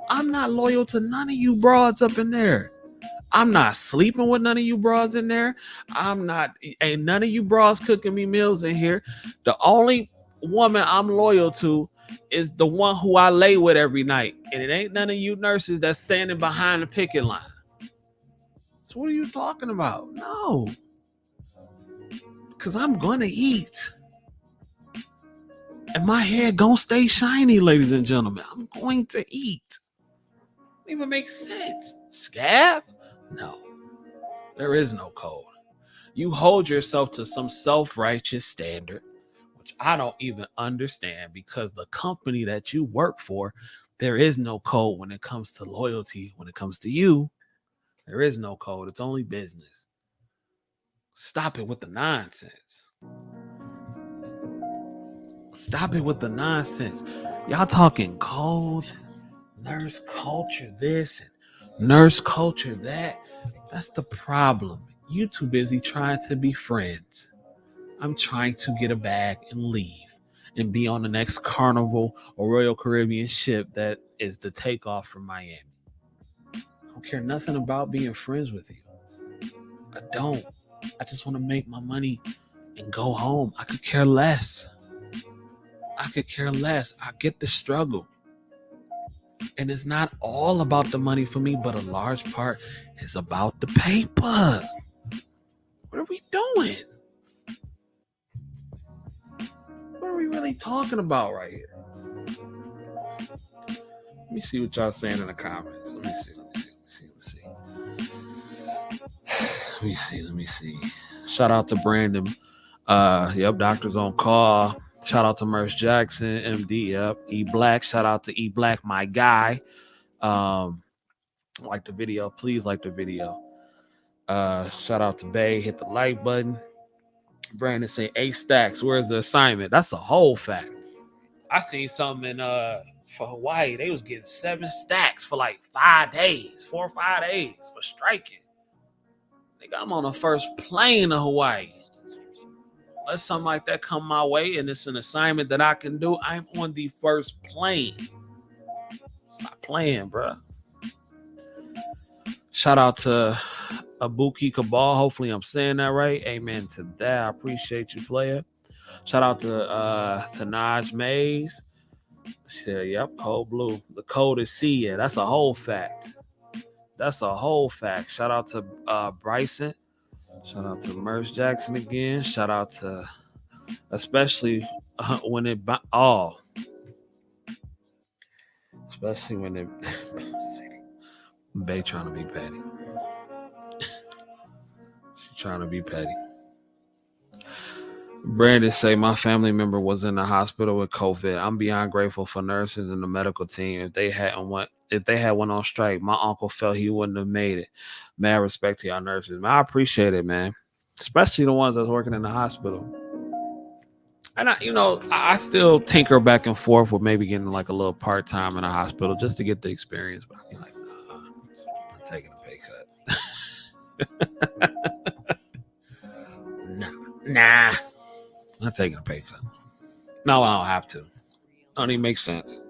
S1: I'm not loyal to none of you broads up in there. I'm not sleeping with none of you bras in there. Ain't none of you bras cooking me meals in here. The only woman I'm loyal to is the one who I lay with every night. And it ain't none of you nurses that's standing behind the picket line. So what are you talking about? No. Because I'm going to eat. And my hair gonna stay shiny, ladies and gentlemen. I'm going to eat. It even makes sense. Scab? No. There is no code. You hold yourself to some self-righteous standard, which I don't even understand, because the company that you work for, there is no code when it comes to loyalty. When it comes to you, there is no code. It's only business. Stop it with the nonsense. Stop it with the nonsense. Y'all talking code, nurse culture this, and nurse culture that. That's the problem. You too busy trying to be friends. I'm trying to get a bag and leave and be on the next Carnival or Royal Caribbean ship that is the takeoff from Miami. I don't care nothing about being friends with you. I don't. I just want to make my money and go home. I could care less. I could care less. I get the struggle. And it's not all about the money for me, but a large part is about the paper. What are we doing? What are we really talking about right here? Let me see what y'all saying in the comments. Let me see. Shout out to Brandon. Yep, doctor's on call. Shout out to Merce Jackson, MD. Yep, E Black. Shout out to E Black, my guy. Like the video. Please like the video. Shout out to Bay. Hit the like button. Brandon say 8 stacks. Where's the assignment? That's a whole fact. I seen something for Hawaii. They was getting 7 stacks for like 5 days, 4 or 5 days for striking. Nigga, I'm on the first plane to Hawaii. Let something like that come my way and it's an assignment that I can do, I'm on the first plane. Stop playing, bro. Shout out to Abuki Cabal. Hopefully I'm saying that right. Amen to that. I appreciate you, player. Shout out to Naj Mays. Yep, code blue. The code is C. Yeah, that's a whole fact. That's a whole fact. Shout out to Bryson. Shout out to Merce Jackson again. Shout out to especially when it especially when it Bay trying to be petty. She trying to be petty. Brandon say my family member was in the hospital with COVID. I'm beyond grateful for nurses and the medical team. If they had went on strike, my uncle felt he wouldn't have made it. Mad respect to y'all nurses. Man, I appreciate it, man. Especially the ones that's working in the hospital. And I still tinker back and forth with maybe getting like a little part time in a hospital just to get the experience. But I'm like, nah, I'm taking a pay cut. Nah, I'm not taking a pay cut. No, I don't have to. Don't even make sense.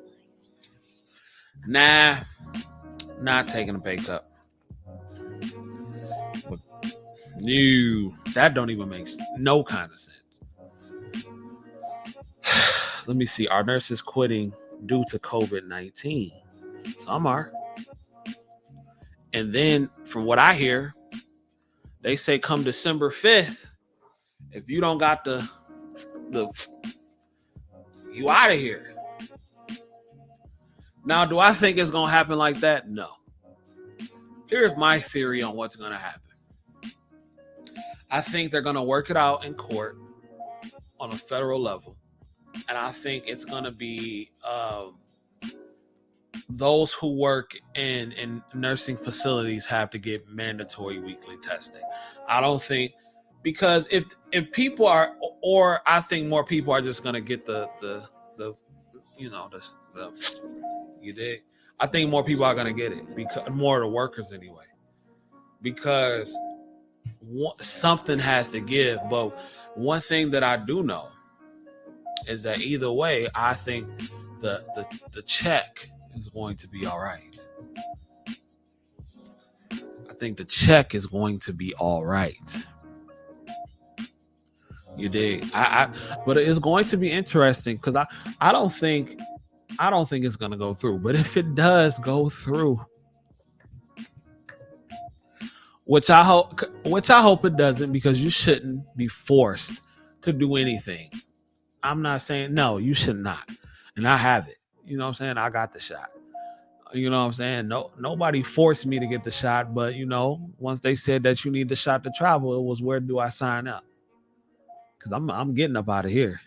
S1: Nah, not taking a pay cut. But no, that don't even make no kind of sense. Let me see. Our nurses quitting due to COVID-19. Some are. And then from what I hear, they say come December 5th, if you don't got the you out of here. Now, do I think it's gonna happen like that? No. Here's my theory on what's gonna happen. I think they're gonna work it out in court on a federal level. And I think it's gonna be those who work in nursing facilities have to get mandatory weekly testing. I don't think because if people are, or I think more people are just gonna get the you dig. I think more people are gonna get it because more of the workers anyway. Because something has to give. But one thing that I do know is that either way, I think the check is going to be all right. I think the check is going to be all right. You dig? But it's going to be interesting because I don't think it's gonna go through. But if it does go through, which I hope it doesn't, because you shouldn't be forced to do anything. I'm not saying no, you should not. And I have it. You know what I'm saying? I got the shot. You know what I'm saying? No, nobody forced me to get the shot, but once they said that you need the shot to travel, it was where do I sign up? Because I'm getting up out of here.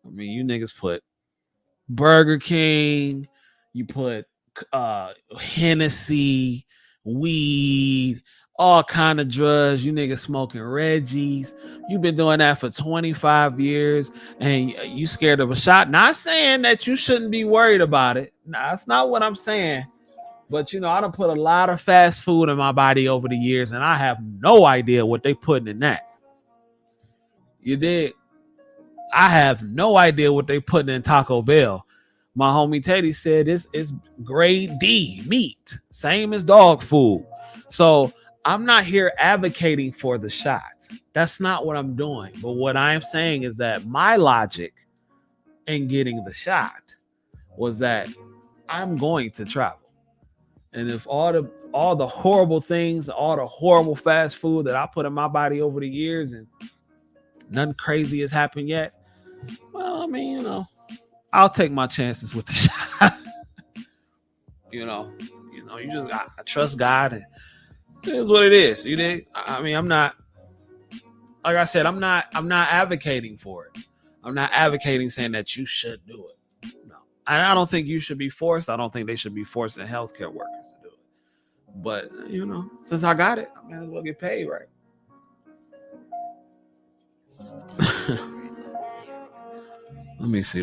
S1: I mean, you niggas put Burger King, you put Hennessy, weed, all kind of drugs. You niggas smoking Reggie's. You've been doing that for 25 years and you scared of a shot. Not saying that you shouldn't be worried about it. Nah, that's not what I'm saying. But I done put a lot of fast food in my body over the years and I have no idea what they putting in that. You did. I have no idea what they putting in Taco Bell. My homie Teddy said it's grade D meat, same as dog food. So I'm not here advocating for the shot. That's not what I'm doing. But what I'm saying is that my logic in getting the shot was that I'm going to travel. And if all the horrible things, all the horrible fast food that I put in my body over the years and nothing crazy has happened yet, well, I mean, I'll take my chances with the shot. You just I trust God, and it is what it is. You did. I mean, I'm not. Like I said, I'm not advocating for it. I'm not advocating saying that you should do it. No, and I don't think you should be forced. I don't think they should be forcing healthcare workers to do it. But since I got it, I might as well get paid, right? Let me see.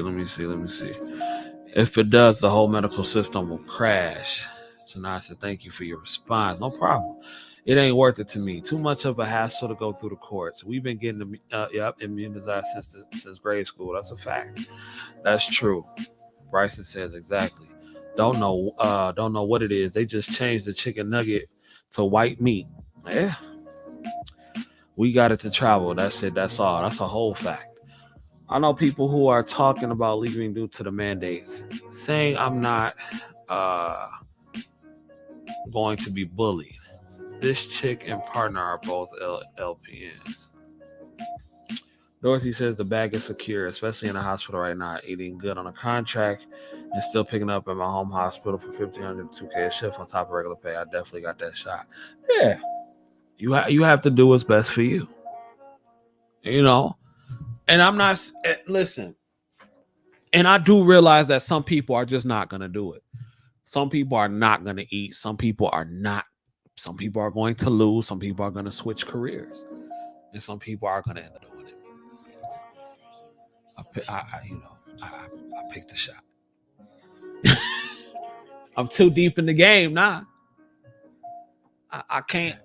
S1: If it does, the whole medical system will crash. Janai said, thank you for your response. No problem. It ain't worth it to me. Too much of a hassle to go through the courts. We've been getting immunized since grade school. That's a fact. That's true. Bryson says exactly. Don't know what it is. They just changed the chicken nugget to white meat. Yeah. We got it to travel. That's it. That's all. That's a whole fact. I know people who are talking about leaving due to the mandates, saying I'm not going to be bullied. This chick and partner are both LPNs. Dorothy says the bag is secure, especially in the hospital right now. Eating good on a contract and still picking up at my home hospital for $1,500 to $2K a shift on top of regular pay. I definitely got that shot. Yeah, you have to do what's best for you. You know, and I'm not. Listen, and I do realize that some people are just not gonna do it. Some people are not gonna eat. Some people are not. Some people are going to lose. Some people are gonna switch careers, and some people are gonna end up doing it. I picked a shot. I'm too deep in the game now. I can't.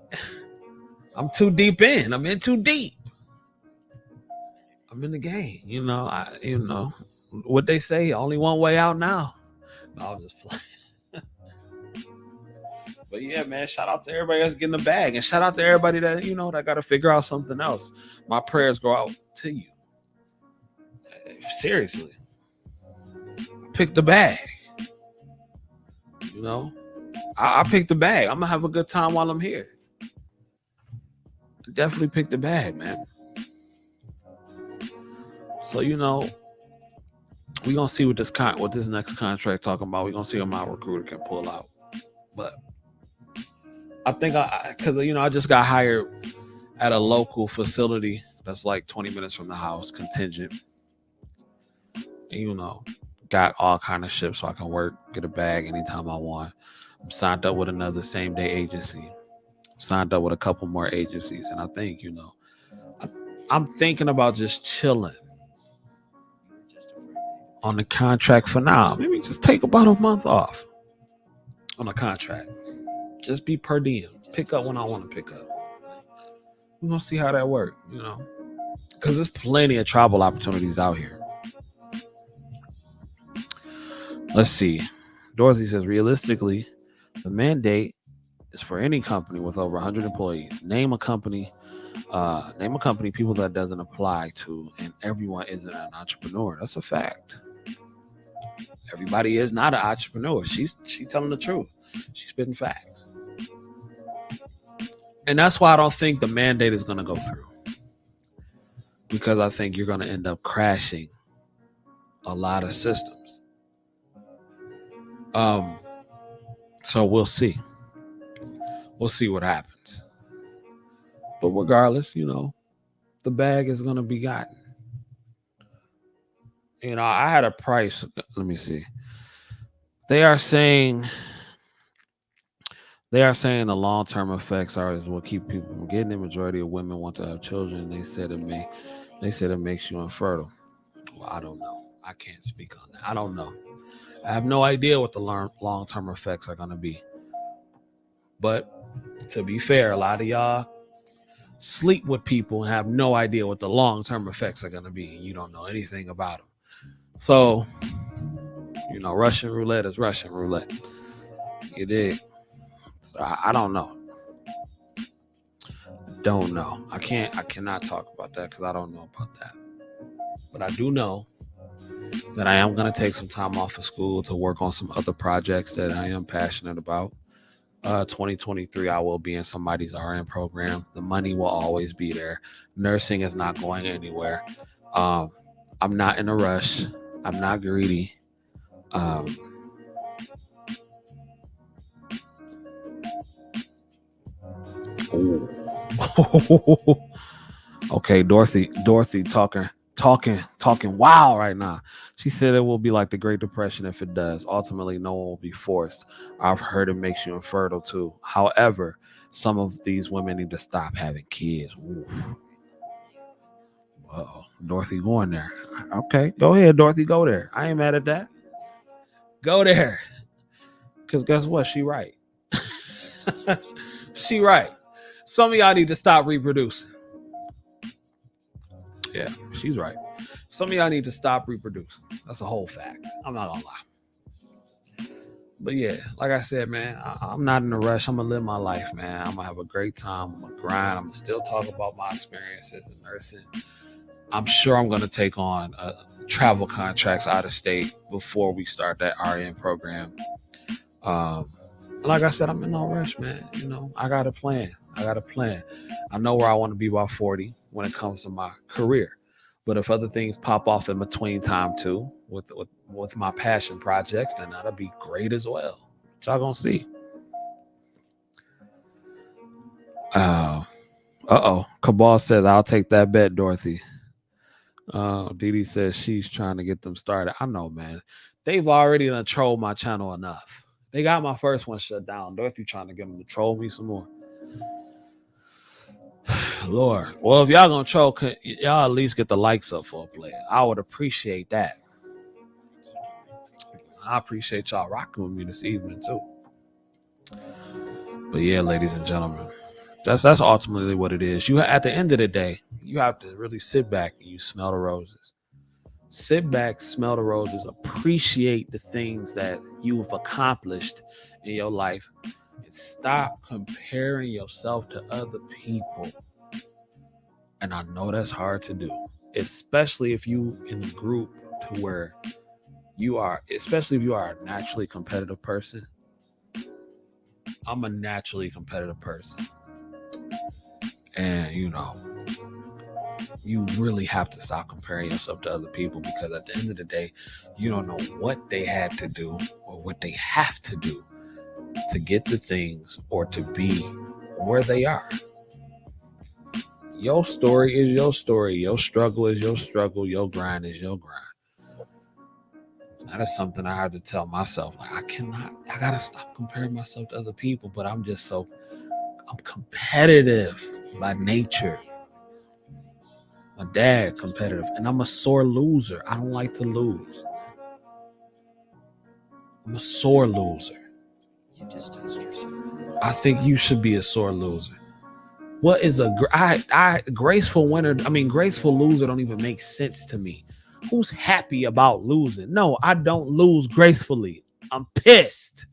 S1: I'm too deep in. I'm in too deep. I'm in the game. What they say. Only one way out now. No, I'm just playing. But yeah, man, shout out to everybody that's getting the bag. And shout out to everybody that, that got to figure out something else. My prayers go out to you. Seriously. Pick the bag. I picked the bag. I'm going to have a good time while I'm here. Definitely pick the bag, man. So, we're going to see what this next contract talking about. We're going to see what my recruiter can pull out. But I think because I just got hired at a local facility that's like 20 minutes from the house, contingent. And, got all kind of shifts so I can work, get a bag anytime I want. I'm signed up with another same day agency. Signed up with a couple more agencies. And I think, I'm thinking about just chilling on the contract for now. Maybe just take about a month off on a contract. Just be per diem. Pick up when I want to pick up. We're going to see how that works, because there's plenty of travel opportunities out here. Let's see. Dorothy says, realistically, the mandate is for any company with over 100 employees. Name a company people that doesn't apply to, and everyone isn't an entrepreneur. That's a fact. Everybody is not an entrepreneur. She's telling the truth. She's spitting facts. And that's why I don't think the mandate is going to go through. Because I think you're going to end up crashing a lot of systems. So we'll see. We'll see what happens. But regardless, the bag is going to be gotten. I had a price. Let me see. They are saying the long-term effects are what keep people from getting. The majority of women want to have children. They said it makes you infertile. Well, I don't know. I can't speak on that. I don't know. I have no idea what the long-term effects are going to be. But to be fair, a lot of y'all sleep with people and have no idea what the long-term effects are going to be. And you don't know anything about them. So, Russian roulette is Russian roulette. You dig? So I don't know. Don't know. I cannot talk about that because I don't know about that. But I do know that I am going to take some time off of school to work on some other projects that I am passionate about. 2023, I will be in somebody's RN program. The money will always be there. Nursing is not going anywhere. I'm not in a rush. I'm not greedy. Okay, Dorothy talking wow right now. She said it will be like the Great Depression if it does. Ultimately, no one will be forced. I've heard it makes you infertile too. However, some of these women need to stop having kids. Uh-oh, Dorothy going there. Okay, go ahead, Dorothy, go there. I ain't mad at that. Go there. Because guess what? She right. She right. Some of y'all need to stop reproducing. Yeah, she's right. Some of y'all need to stop reproducing. That's a whole fact. I'm not gonna lie. But yeah, like I said, man, I'm not in a rush. I'm gonna live my life, man. I'm gonna have a great time. I'm gonna grind. I'm gonna still talk about my experiences in nursing. I'm sure I'm gonna take on travel contracts out of state before we start that RN program. like I said, I'm in no rush, man. I got a plan. I know where I want to be by 40 when it comes to my career. But if other things pop off in between time too, with my passion projects, then that'll be great as well. Y'all gonna see. Cabal says I'll take that bet, Dorothy. Dee says she's trying to get them started. I know, man. They've already done trolled my channel enough. They got my first one shut down. Dorothy trying to get them to troll me some more. Lord. Well, if y'all gonna troll, y'all at least get the likes up for a player. I would appreciate that. I appreciate y'all rocking with me this evening too. But yeah, ladies and gentlemen, that's ultimately what it is. At the end of the day, you have to really sit back and you smell the roses. Sit back, smell the roses, appreciate the things that you've accomplished in your life, and stop comparing yourself to other people. And I know that's hard to do, especially if you in a group to where you are, especially if you are a naturally competitive person. I'm a naturally competitive person. And, you really have to stop comparing yourself to other people, because at the end of the day, you don't know what they had to do or what they have to do to get the things or to be where they are. Your story is your story. Your struggle is your struggle. Your grind is your grind. And that is something I had to tell myself. Like, I gotta stop comparing myself to other people, but I'm competitive by nature. My dad competitive, and I'm a sore loser. I don't like to lose. I'm a sore loser. You distanced yourself. I think you should be a sore loser. What is graceful winner? I mean, graceful loser don't even make sense to me. Who's happy about losing? No, I don't lose gracefully. I'm pissed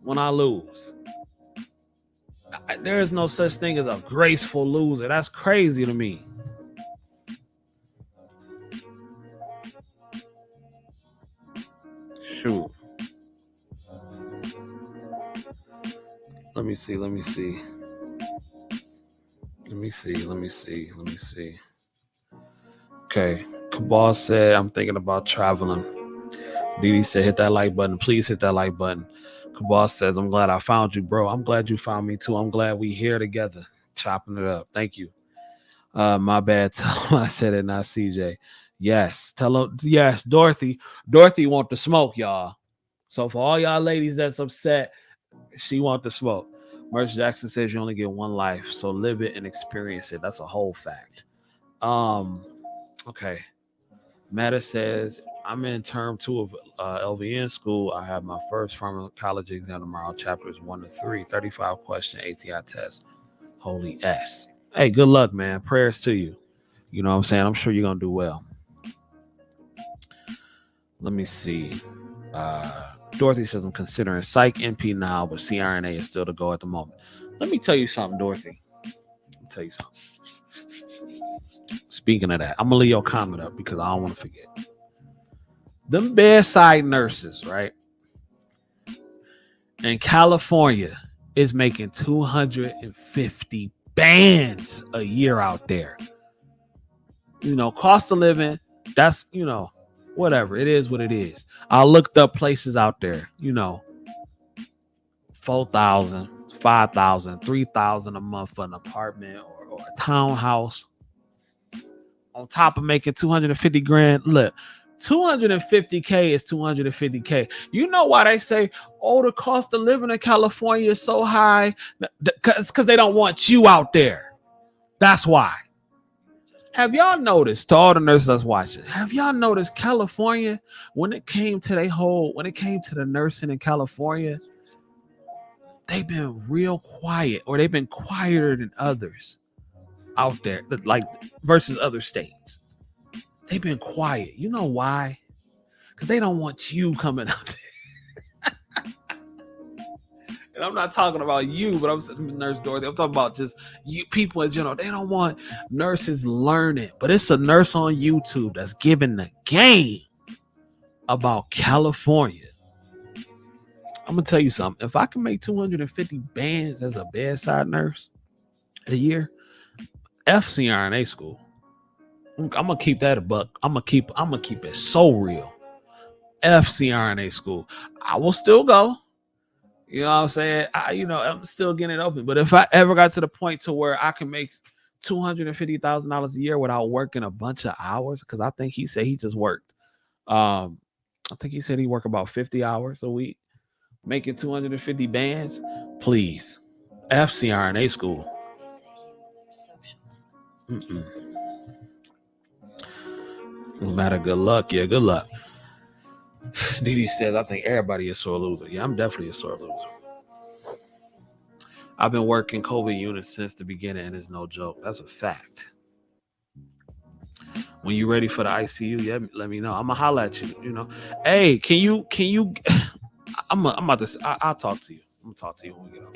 S1: when I lose. There is no such thing as a graceful loser. That's crazy to me. Shoot. Let me see. Okay. Cabal said, I'm thinking about traveling. Dee said, hit that like button. Please hit that like button. Cabal says, I'm glad I found you, bro. I'm glad you found me too. I'm glad we here together, chopping it up. Thank you. My bad. Tell him I said it, not CJ. Yes. Tell him, yes, Dorothy. Dorothy want the smoke, y'all. So for all y'all ladies that's upset, she want the smoke. Merce Jackson says you only get one life, so live it and experience it. That's a whole fact. Okay. Matta says, I'm in term 2 of LVN school. I have my first college exam tomorrow, chapters 1 to 3, 35 question ATI test. Holy S. Hey, good luck, man. Prayers to you. You know what I'm saying? I'm sure you're going to do well. Let me see. Dorothy says, I'm considering psych NP now, but CRNA is still to go at the moment. Let me tell you something, Dorothy. Let me tell you something. Speaking of that, I'm going to leave your comment up because I don't want to forget. Them bedside nurses, right? In California is making 250 bands a year out there. Cost of living, that's, whatever. It is what it is. I looked up places out there, 4,000, 5,000, 3,000 a month for an apartment or a townhouse. On top of making 250 grand. Look, 250K is 250K. You know why they say, the cost of living in California is so high? Because they don't want you out there. That's why. Have y'all noticed, to all the nurses that's watching, have y'all noticed California, when it came to the nursing in California, they've been real quiet, or they've been quieter than others out there, like versus other states. They've been quiet. You know why? Because they don't want you coming out there. And I'm not talking about you, but I'm saying Nurse Dorothy. I'm talking about just you people in general. They don't want nurses learning. But it's a nurse on YouTube that's giving the game about California. I'm gonna tell you something. If I can make 250 bands as a bedside nurse a year, F CRNA school. I'm gonna keep that a buck. I'm gonna keep it so real. F CRNA school. I will still go. You know what I'm saying? I'm still getting it open. But if I ever got to the point to where I can make $250,000 a year without working a bunch of hours, because I think he said he just worked. I think he said he worked about 50 hours a week, making 250 bands. Please, FCRNA school. Mm-mm. No matter, good luck. Yeah, good luck. Didi says, I think everybody is a sore loser. Yeah, I'm definitely a sore loser. I've been working COVID units since the beginning, and it's no joke. That's a fact. When you're ready for the ICU, yeah, let me know. I'm gonna holler at you. Hey, can you? I'm about to. I'll talk to you. I'm gonna talk to you when we get off.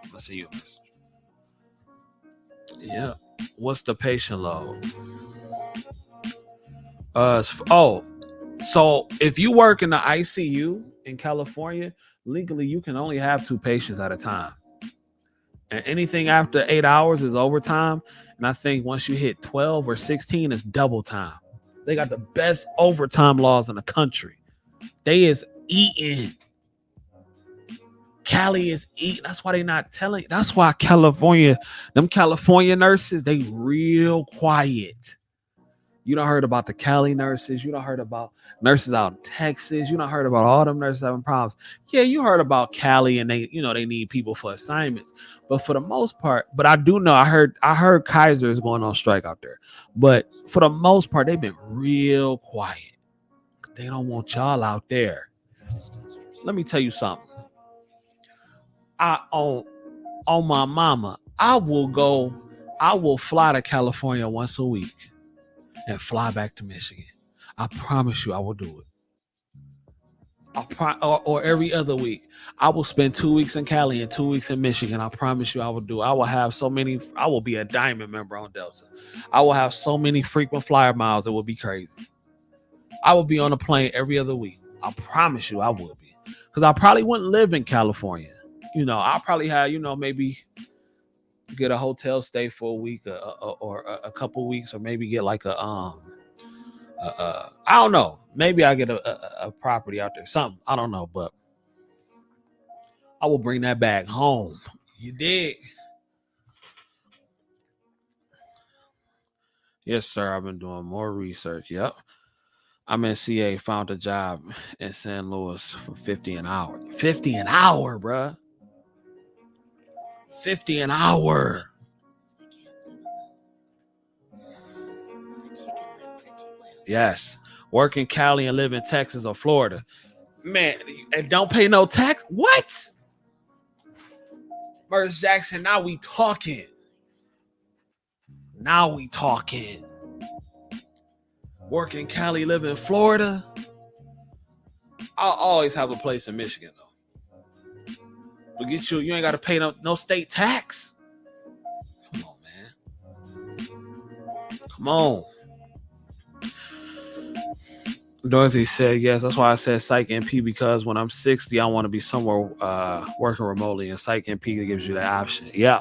S1: I'm gonna send you a message. Yeah. What's the patient load? So if you work in the ICU in California, legally you can only have 2 patients at a time. And anything after 8 hours is overtime. And I think once you hit 12 or 16, it's double time. They got the best overtime laws in the country. They is eating. Cali is eating. That's why they not telling. That's why them California nurses, they real quiet. You done heard about the Cali nurses. You done heard about nurses out in Texas. You done heard about all them nurses having problems. Yeah, you heard about Cali and they need people for assignments. But for the most part, but I do know I heard Kaiser is going on strike out there. But for the most part, they've been real quiet. They don't want y'all out there. Let me tell you something. On my mama, I will fly to California once a week and fly back to Michigan. I promise you I will do it. Or every other week. I will spend 2 weeks in Cali and 2 weeks in Michigan. I promise you I will do it. I will be a diamond member on Delta. I will have so many frequent flyer miles, it will be crazy. I will be on a plane every other week. I promise you I would be. Because I probably wouldn't live in California. I'll probably have, maybe get a hotel stay for a week or a couple weeks, or maybe get like I don't know. Maybe I get a property out there, something. I don't know, but I will bring that back home. You dig? Yes, sir. I've been doing more research. Yep. I'm in CA, found a job in San Luis for $50 an hour. $50 an hour, bruh. $50 an hour. Yes. Work in Cali and live in Texas or Florida. Man, and don't pay no tax? What? Merce Jackson, now we talking. Work in Cali, live in Florida. I'll always have a place in Michigan, though. But you ain't got to pay no state tax. Come on, man. Come on. Dorothy said, yes, that's why I said Psych NP, because when I'm 60, I want to be somewhere working remotely, and Psych NP gives you that option. Yeah.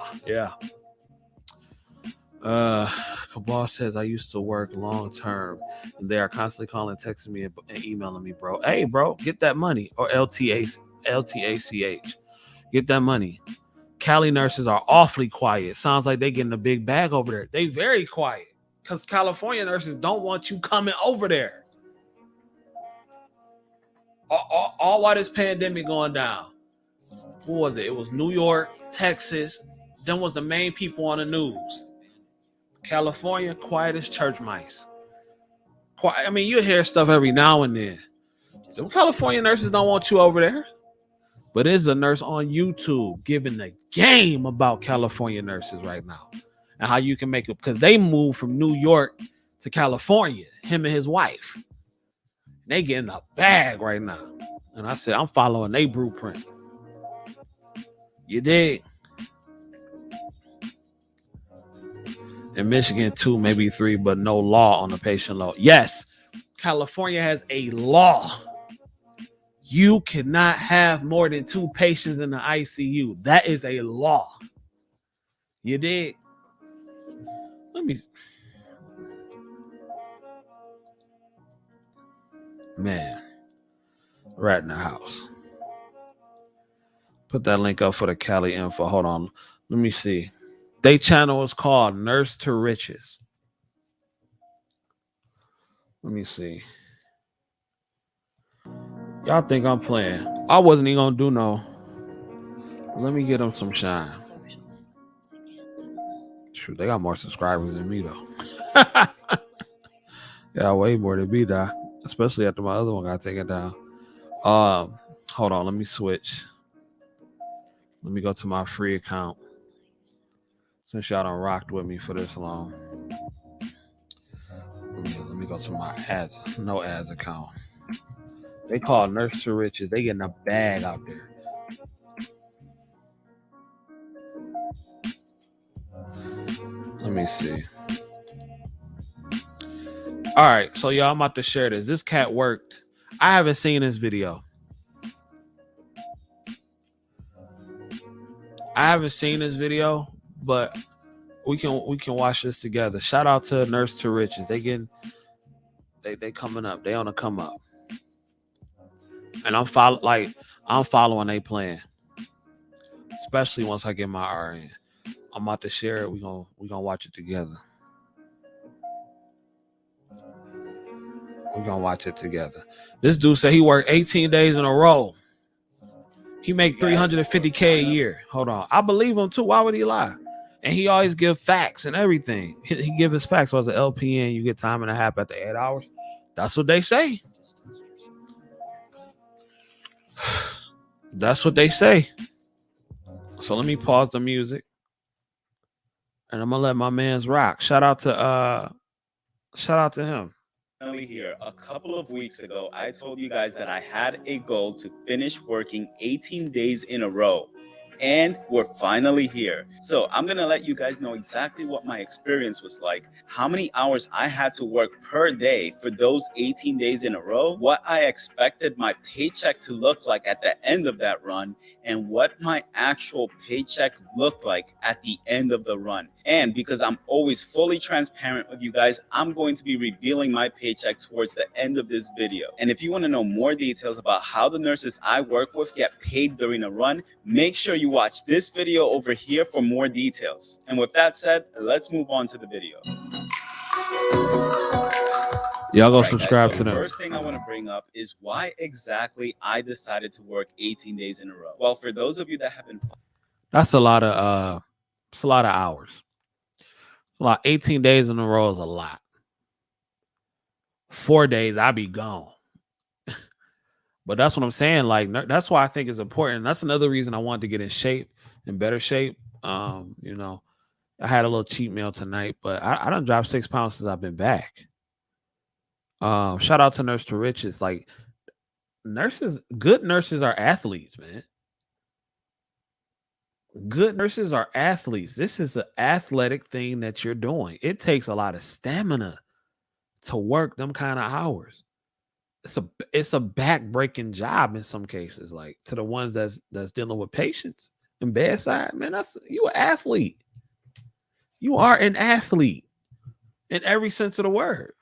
S1: Cabal says, I used to work long term, and they are constantly calling, texting me, and emailing me, bro. Hey, bro, get that money. Or LTACH. Get that money. Cali nurses are awfully quiet. Sounds like they getting a big bag over there. They very quiet because California nurses don't want you coming over there. All while this pandemic going down. What was it? It was New York, Texas. Them was the main people on the news. California, quiet as church mice. Quiet. I mean, you hear stuff every now and then. Them California nurses don't want you over there. But there's a nurse on YouTube giving the game about California nurses right now and how you can make it, because they moved from New York to California, him and his wife. They getting a bag right now. And I said, I'm following their blueprint. You dig? In Michigan, 2, maybe 3, but no law on the patient load. Yes, California has a law. You cannot have more than 2 patients in the ICU. That is a law. You dig? Let me. Man, right in the house. Put that link up for the Cali info. Hold on. Let me see. They channel is called Nurse to Riches. Let me see. Y'all think I'm playing? I wasn't even gonna do no. Let me get them some shine. True, they got more subscribers than me though. Yeah, way more than me, though. Especially after my other one got taken down. Hold on, let me switch. Let me go to my free account. Since y'all done rocked with me for this long. Let me go to my ads, no ads account. They call Nurse to Riches. They getting a bag out there. Let me see. All right, so y'all, I'm about to share this. This cat worked. I haven't seen this video. But we can watch this together. Shout out to Nurse to Riches. They coming up. They on the come up. And I'm following they plan. Especially once I get my RN. I'm about to share it. We gonna watch it together. We're gonna watch it together. This dude said he worked 18 days in a row. He make $350K a year. Hold on. I believe him too. Why would he lie? And he always give facts and everything. He give his facts. So as an LPN, you get time and a half after 8 hours. That's what they say. That's what they say. So let me pause the music. And I'm gonna let my man's rock. Shout out to him.
S2: Here a couple of weeks ago, I told you guys that I had a goal to finish working 18 days in a row. And we're finally here. So I'm going to let you guys know exactly what my experience was like, how many hours I had to work per day for those 18 days in a row, what I expected my paycheck to look like at the end of that run, and what my actual paycheck looked like at the end of the run. And because I'm always fully transparent with you guys, I'm going to be revealing my paycheck towards the end of this video. And if you want to know more details about how the nurses I work with get paid during a run, make sure you watch this video over here for more details. And with that said, let's move on to the video.
S1: Y'all go subscribe to them.
S2: The first thing I want to bring up is why exactly I decided to work 18 days in a row. Well, for those of you that have been...
S1: That's a lot of hours. It's a lot. 18 days in a row is a lot. 4 days, I be gone. But that's what I'm saying. Like, that's why I think it's important. That's another reason I wanted to get in better shape. You know, I had a little cheat meal tonight, but I done dropped 6 pounds since I've been back. Shout out to Nurse to Riches. Like, good nurses are athletes, man. Good nurses are athletes. This is an athletic thing that you're doing. It takes a lot of stamina to work them kind of hours. It's a back-breaking job in some cases, like to the ones that's dealing with patients and bedside. Man, you an athlete. You are an athlete in every sense of the word.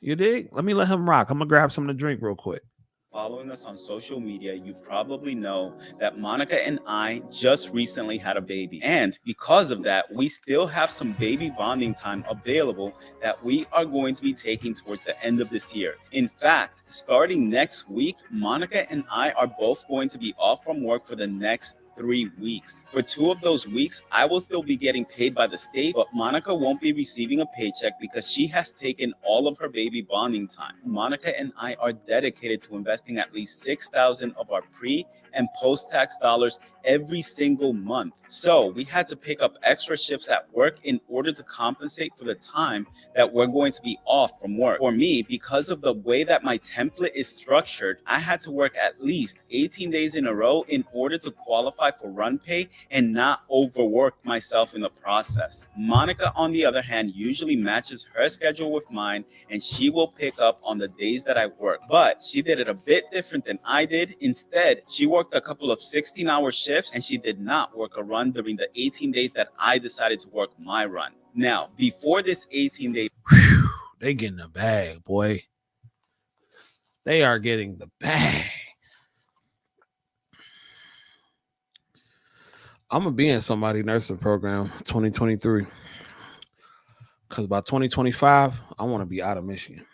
S1: You dig? Let me let him rock. I'm gonna grab something to drink real quick.
S2: Following us on social media, you probably know that Monica and I just recently had a baby. And because of that, we still have some baby bonding time available that we are going to be taking towards the end of this year. In fact, starting next week, Monica and I are both going to be off from work for the next 3 weeks. For 2 of those weeks, I will still be getting paid by the state, but Monica won't be receiving a paycheck because she has taken all of her baby bonding time. Monica and I are dedicated to investing at least $6,000 of our pre and post-tax dollars every single month. So we had to pick up extra shifts at work in order to compensate for the time that we're going to be off from work. For me, because of the way that my template is structured, I had to work at least 18 days in a row in order to qualify for run pay and not overwork myself in the process. Monica, on the other hand, usually matches her schedule with mine, and she will pick up on the days that I work. But she did it a bit different than I did. Instead, she worked a couple of 16-hour shifts, and she did not work a run during the 18 days that I decided to work my run. Now, before this 18-day,
S1: they getting the bag, boy. They are getting the bag. I'm gonna be in somebody nursing program 2023. Cause by 2025, I want to be out of Michigan.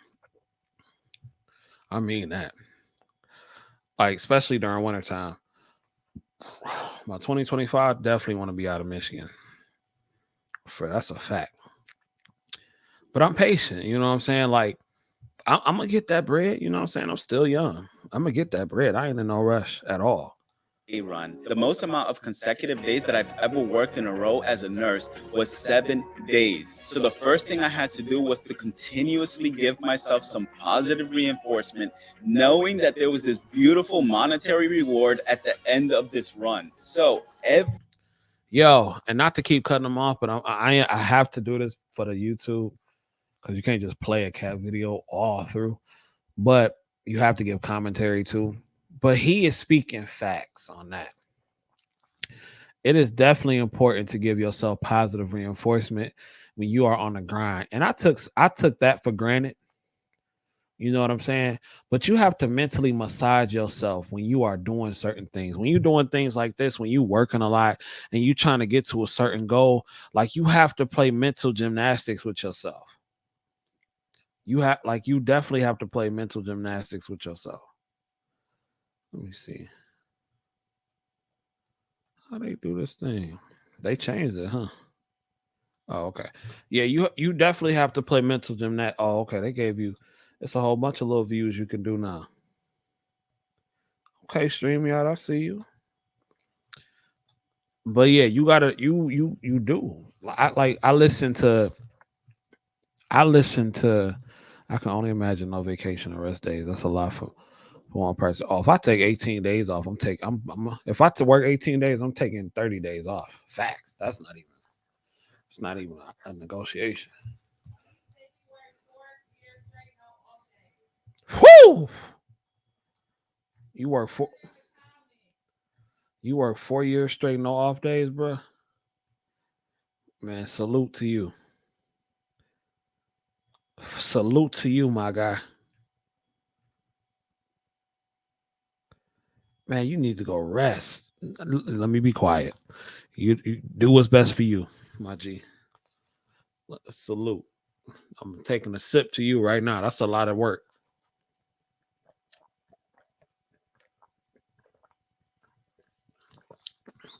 S1: I mean that. Like, especially during wintertime. By 2025, definitely want to be out of Michigan. That's a fact. But I'm patient, you know what I'm saying? Like, I'm gonna get that bread, you know what I'm saying? I'm still young. I'm gonna get that bread. I ain't in no rush at all.
S2: run. The most amount of consecutive days that I've ever worked in a row as a nurse was 7 days. So the first thing I had to do was to continuously give myself some positive reinforcement, knowing that there was this beautiful monetary reward at the end of this run. So every
S1: Yo, and not to keep cutting them off, but I have to do this for the YouTube because you can't just play a cat video all through. But you have to give commentary too. But he is speaking facts on that. It is definitely important to give yourself positive reinforcement when you are on the grind. And I took that for granted. You know what I'm saying? But you have to mentally massage yourself when you are doing certain things. When you're doing things like this, when you working a lot and you trying to get to a certain goal, like you have to play mental gymnastics with yourself. You definitely have to play mental gymnastics with yourself. Let me see how they do this thing. They changed it, huh? Oh, okay. Yeah, you definitely have to play mental gymnast. Oh, okay. They gave you it's a whole bunch of little views you can do now. Okay, StreamYard, I see you. But yeah, you gotta you do. I listen to I listen to I can only imagine no vacation or rest days. That's a lot for one person. Oh, if I take 18 days off, I'm if I to work 18 days, I'm taking 30 days off. Facts. It's not even a negotiation. Whoo! You work for You work 4 years straight, no off days, bro. Man, salute to you. Salute to you, my guy. Man, you need to go rest. Let me be quiet. You do what's best for you, my G. Salute. I'm taking a sip to you right now. That's a lot of work.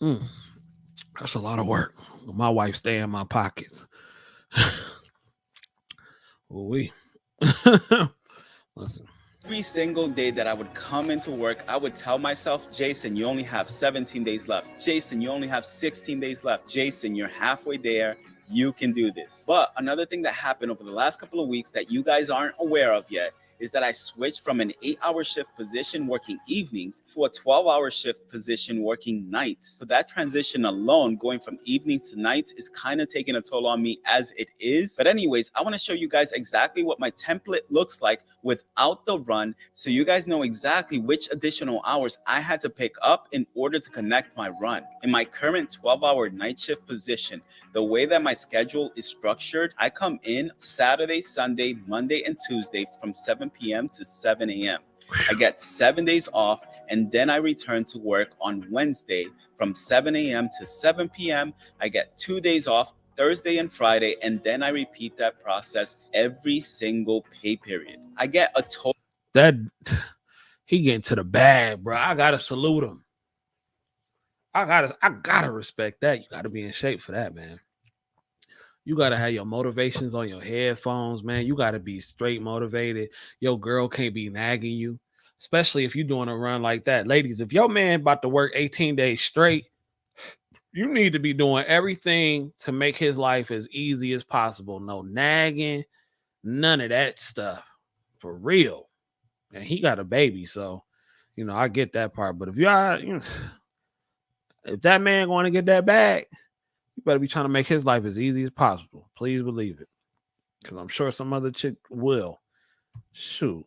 S1: Mm, that's a lot of work. My wife stay in my pockets. We listen.
S2: every single day that I would come into work, I would tell myself, Jason, you only have 17 days left. Jason, you only have 16 days left. Jason, you're halfway there. You can do this. But another thing that happened over the last couple of weeks that you guys aren't aware of yet is that I switched from an 8-hour shift position working evenings to a 12-hour shift position working nights. So that transition alone, going from evenings to nights, is kind of taking a toll on me as it is. But anyways, I want to show you guys exactly what my template looks like without the run, so you guys know exactly which additional hours I had to pick up in order to connect my run. In my current 12-hour night shift position, the way that my schedule is structured, I come in Saturday, Sunday, Monday, and Tuesday from 7 p.m. to 7 a.m. I get 7 days off, and then I return to work on Wednesday from 7 a.m. to 7 p.m. I get 2 days off, Thursday and Friday, and then I repeat that process every single pay period. I get a total.
S1: That he getting to the bag, bro. I gotta salute him. I gotta respect that. You gotta be in shape for that, man. You gotta have your motivations on your headphones, man. You gotta be straight motivated. Your girl can't be nagging you. especially if you're doing a run like that. Ladies, if your man about to work 18 days straight, you need to be doing everything to make his life as easy as possible. No nagging, none of that stuff. For real. And he got a baby, so I get that part. But if if that man want to get that bag, you better be trying to make his life as easy as possible. Please believe it. Because I'm sure some other chick will. Shoot.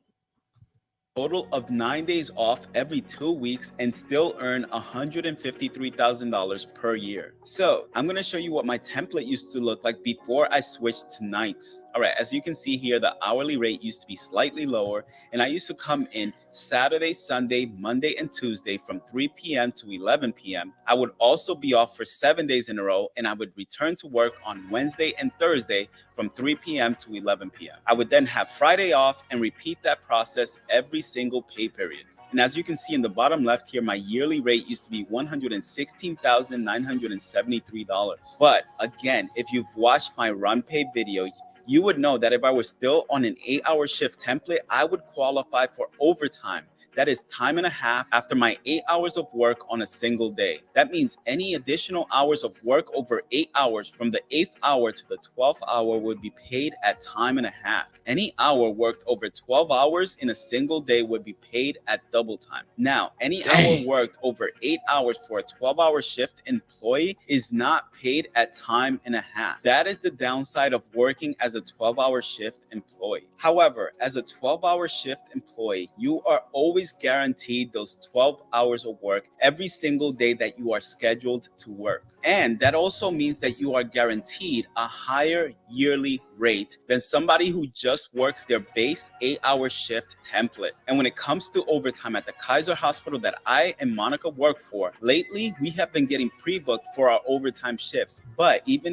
S2: Total of 9 days off every 2 weeks and still earn $153,000 per year. So I'm going to show you what my template used to look like before I switched to nights. All right, as you can see here, the hourly rate used to be slightly lower, and I used to come in Saturday, Sunday, Monday, and Tuesday from 3 p.m. to 11 p.m. I would also be off for 7 days in a row, and I would return to work on Wednesday and Thursday from 3 p.m. to 11 p.m. I would then have Friday off and repeat that process every single pay period. And as you can see in the bottom left here, my yearly rate used to be $116,973. But again, if you've watched my run pay video, you would know that if I was still on an 8-hour shift template, I would qualify for overtime. That is time and a half after my 8 hours of work on a single day. That means any additional hours of work over 8 hours from the 8th hour to the 12th hour would be paid at time and a half. Any hour worked over 12 hours in a single day would be paid at double time. Now, any hour worked over 8 hours for a 12-hour shift employee is not paid at time and a half. That is the downside of working as a 12-hour shift employee. However, as a 12-hour shift employee, you are always guaranteed those 12 hours of work every single day that you are scheduled to work. And that also means that you are guaranteed a higher yearly rate than somebody who just works their base 8-hour shift template. And when it comes to overtime at the Kaiser Hospital that I and Monica work for, lately we have been getting pre-booked for our overtime shifts. But even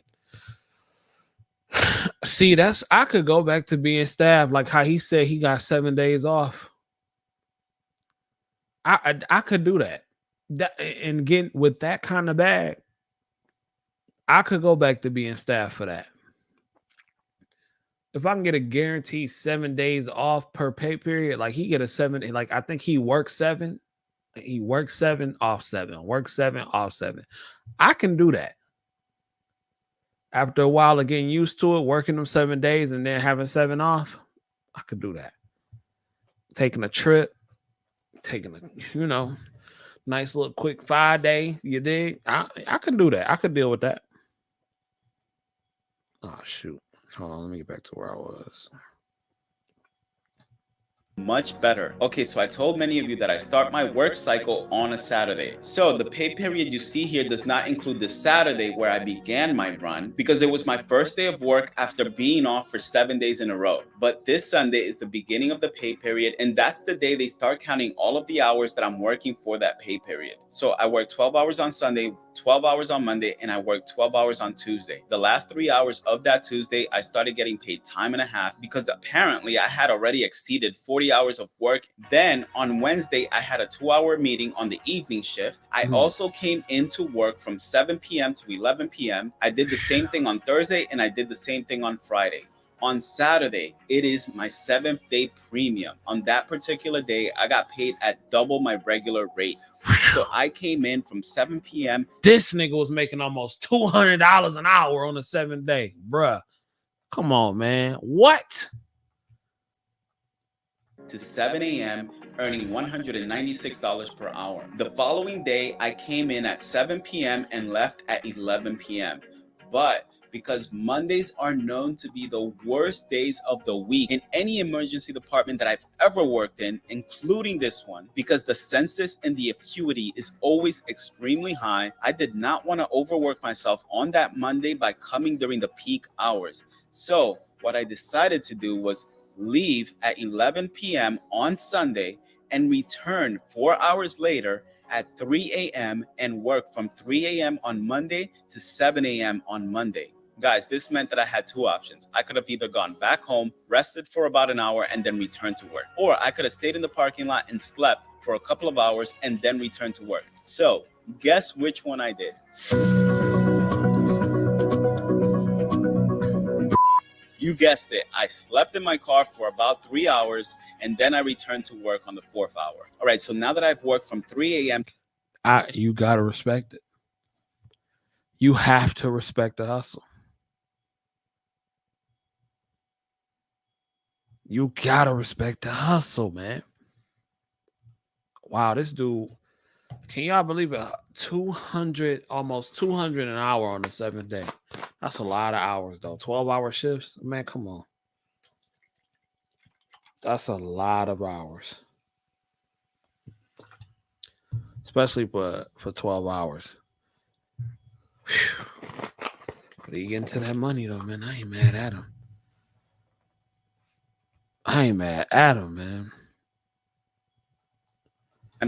S1: see, I could go back to being staff, like how he said he got 7 days off. I could do that. And get with that kind of bag, I could go back to being staff for that. If I can get a guaranteed 7 days off per pay period, like he get a 7, like I think he works 7, off 7, works 7, off 7. I can do that. After a while of getting used to it, working them 7 days and then having 7 off, I could do that. Taking a trip, taking a, nice little quick 5-day, you dig? I can do that. I could deal with that. Oh, shoot. Hold on, let me get back to where I was.
S2: Much better. Okay, so I told many of you that I start my work cycle on a Saturday. So the pay period you see here does not include the Saturday where I began my run because it was my first day of work after being off for 7 days in a row. But this Sunday is the beginning of the pay period, and that's the day they start counting all of the hours that I'm working for that pay period. So I work 12 hours on Sunday, 12 hours on Monday, and I worked 12 hours on Tuesday. The last 3 hours of that Tuesday, I started getting paid time and a half because apparently I had already exceeded 40 hours of work. Then on Wednesday, I had a 2-hour meeting on the evening shift. I also came into work from 7 p.m. to 11 p.m. I did the same thing on Thursday, and I did the same thing on Friday. On Saturday, it is my 7th day premium. On that particular day, I got paid at double my regular rate. So I came in from 7 p.m.
S1: This nigga was making almost $200 an hour on the 7th day. Bruh. Come on, man. What?
S2: To 7 a.m., earning $196 per hour. The following day, I came in at 7 p.m. and left at 11 p.m. But because Mondays are known to be the worst days of the week in any emergency department that I've ever worked in, including this one, because the census and the acuity is always extremely high, I did not want to overwork myself on that Monday by coming during the peak hours. So what I decided to do was leave at 11 p.m. on Sunday and return 4 hours later at 3 a.m. and work from 3 a.m. on Monday to 7 a.m. on Monday. Guys, this meant that I had two options. I could have either gone back home, rested for about an hour, and then returned to work. Or I could have stayed in the parking lot and slept for a couple of hours and then returned to work. So guess which one I did? You You guessed it. I slept in my car for about 3 hours and then I returned to work on the fourth hour. All right, so now that I've worked from 3 a.m.
S1: You gotta respect it. You have to respect the hustle. You gotta respect the hustle, man. Wow, this dude, can y'all believe it? 200, almost 200 an hour on the seventh day. That's a lot of hours, though. 12-hour shifts? Man, come on. That's a lot of hours, especially for 12 hours. Whew. But he getting to that money, though, man. I ain't mad at him. I ain't mad at him, man.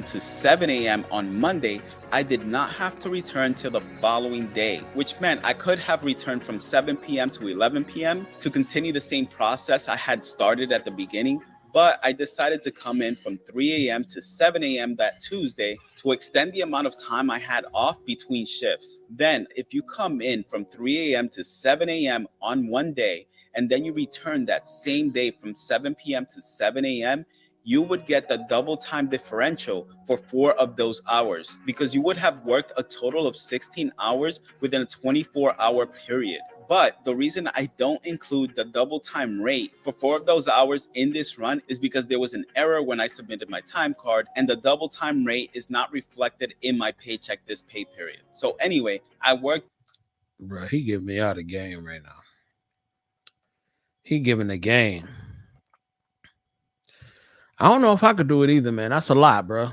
S2: to 7 a.m. on Monday, I did not have to return till the following day, which meant I could have returned from 7 p.m. to 11 p.m. to continue the same process I had started at the beginning. But I decided to come in from 3 a.m. to 7 a.m. that Tuesday to extend the amount of time I had off between shifts. Then, if you come in from 3 a.m. to 7 a.m. on one day, and then you return that same day from 7 p.m. to 7 a.m., you would get the double time differential for 4 of those hours because you would have worked a total of 16 hours within a 24-hour period. But the reason I don't include the double time rate for 4 of those hours in this run is because there was an error when I submitted my time card and the double time rate is not reflected in my paycheck this pay period. So anyway, I worked.
S1: Bro, he giving me out of game right now. He giving the game. I don't know if I could do it either, man. That's a lot, bro.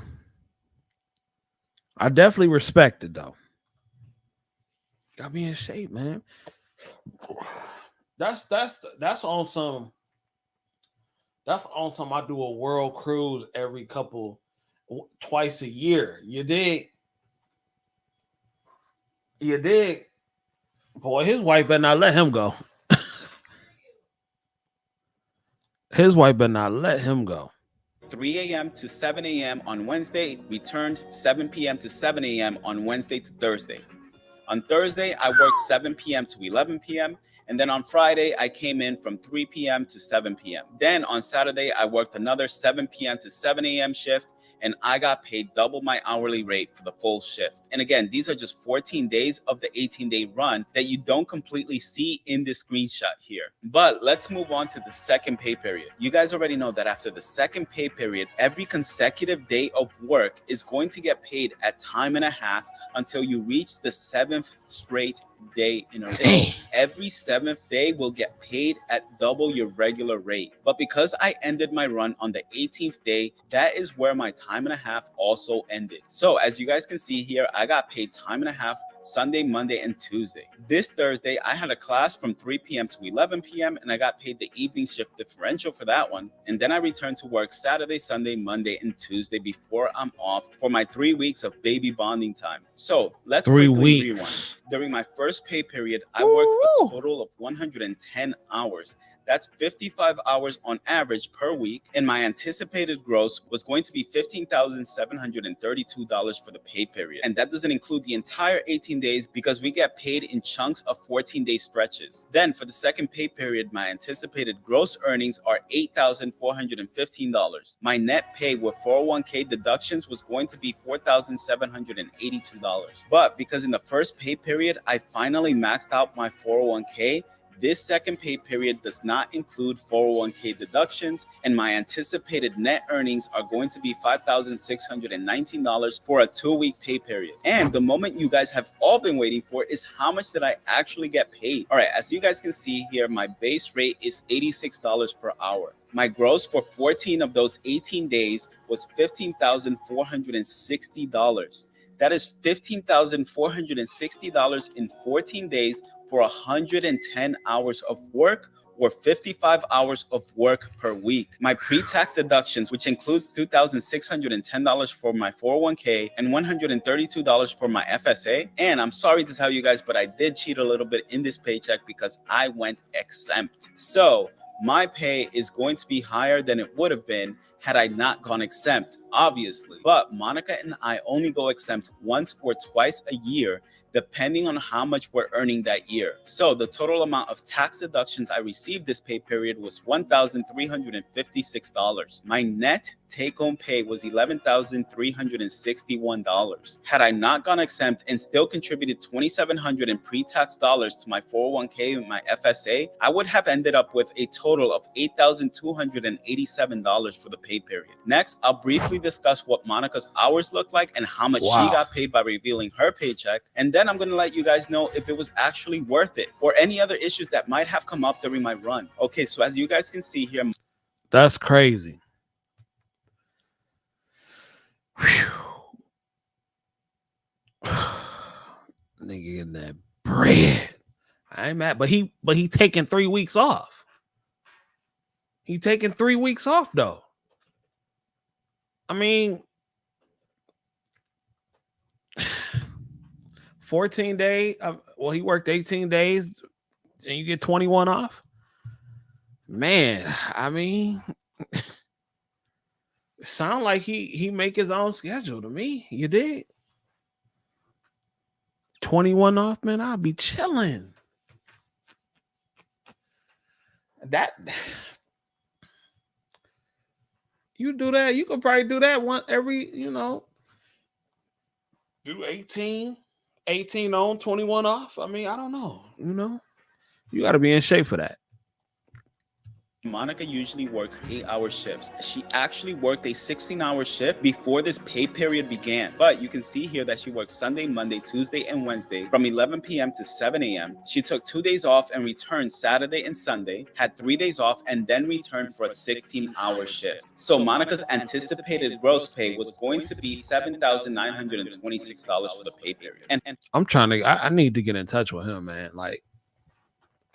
S1: I definitely respect it though. Got me in shape, man. That's on some. That's on some. I do a world cruise every twice a year. You dig? You dig? Boy, his wife better not let him go. His wife better not let him go.
S2: 3 a.m. to 7 a.m. on Wednesday, returned 7 p.m. to 7 a.m. on Wednesday to Thursday. On Thursday, I worked 7 p.m. to 11 p.m. And then on Friday, I came in from 3 p.m. to 7 p.m. Then on Saturday, I worked another 7 p.m. to 7 a.m. shift, and I got paid double my hourly rate for the full shift. And again, these are just 14 days of the 18-day run that you don't completely see in this screenshot here. But let's move on to the second pay period. You guys already know that after the second pay period, every consecutive day of work is going to get paid at time and a half until you reach the 7th straight day in a row. Every 7th day will get paid at double your regular rate. But because I ended my run on the 18th day, that is where my time and a half also ended. So as you guys can see here, I got paid time and a half Sunday, Monday, and Tuesday. This Thursday, I had a class from 3 p.m. to 11 p.m. and I got paid the evening shift differential for that one. And then I returned to work Saturday, Sunday, Monday, and Tuesday before I'm off for my 3 weeks of baby bonding time. So let's quickly rewind. During my first pay period, I worked a total of 110 hours. That's 55 hours on average per week, and my anticipated gross was going to be $15,732 for the pay period. And that doesn't include the entire 18 days because we get paid in chunks of 14-day stretches. Then for the second pay period, my anticipated gross earnings are $8,415. My net pay with 401k deductions was going to be $4,782. But because in the first pay period, I finally maxed out my 401k, this second pay period does not include 401k deductions, and my anticipated net earnings are going to be $5,619 for a 2-week pay period. And the moment you guys have all been waiting for is how much did I actually get paid? All right, as you guys can see here, my base rate is $86 per hour. My gross for 14 of those 18 days was $15,460. That is $15,460 in 14 days for 110 hours of work or 55 hours of work per week. My pre-tax deductions, which includes $2,610 for my 401k and $132 for my FSA. And I'm sorry to tell you guys, but I did cheat a little bit in this paycheck because I went exempt. So my pay is going to be higher than it would have been had I not gone exempt, obviously. But Monica and I only go exempt once or twice a year, depending on how much we're earning that year. So the total amount of tax deductions I received this pay period was $1,356. My net take-home pay was $11,361. Had I not gone exempt and still contributed $2,700 in pre-tax dollars to my 401k and my FSA, I would have ended up with a total of $8,287 for the pay period. Next, I'll briefly discuss what Monica's hours look like and how much she got paid by revealing her paycheck, and then I'm going to let you guys know if it was actually worth it or any other issues that might have come up during my run. Okay, so as you guys can see here,
S1: that's crazy. Whew. Nigga getting that bread. I ain't mad, but he taking 3 weeks off. He taking 3 weeks off though. I mean, 14 days. Well, he worked 18 days and you get 21 off. Man, I mean, it sound like he make his own schedule to me. You did 21 off, man. I'll be chilling. That you do that, you could probably do that one every, do 18 on, 21 off. I mean, I don't know, you got to be in shape for that.
S2: Monica usually works 8-hour shifts. She actually worked a 16-hour shift before this pay period began. But you can see here that she worked Sunday, Monday, Tuesday, and Wednesday from 11 p.m. to 7 a.m. She took 2 days off and returned Saturday and Sunday, had 3 days off, and then returned for a 16-hour shift. So Monica's anticipated gross pay was going to be $7,926 for the pay period. And
S1: I'm trying to, I need to get in touch with him, man. Like,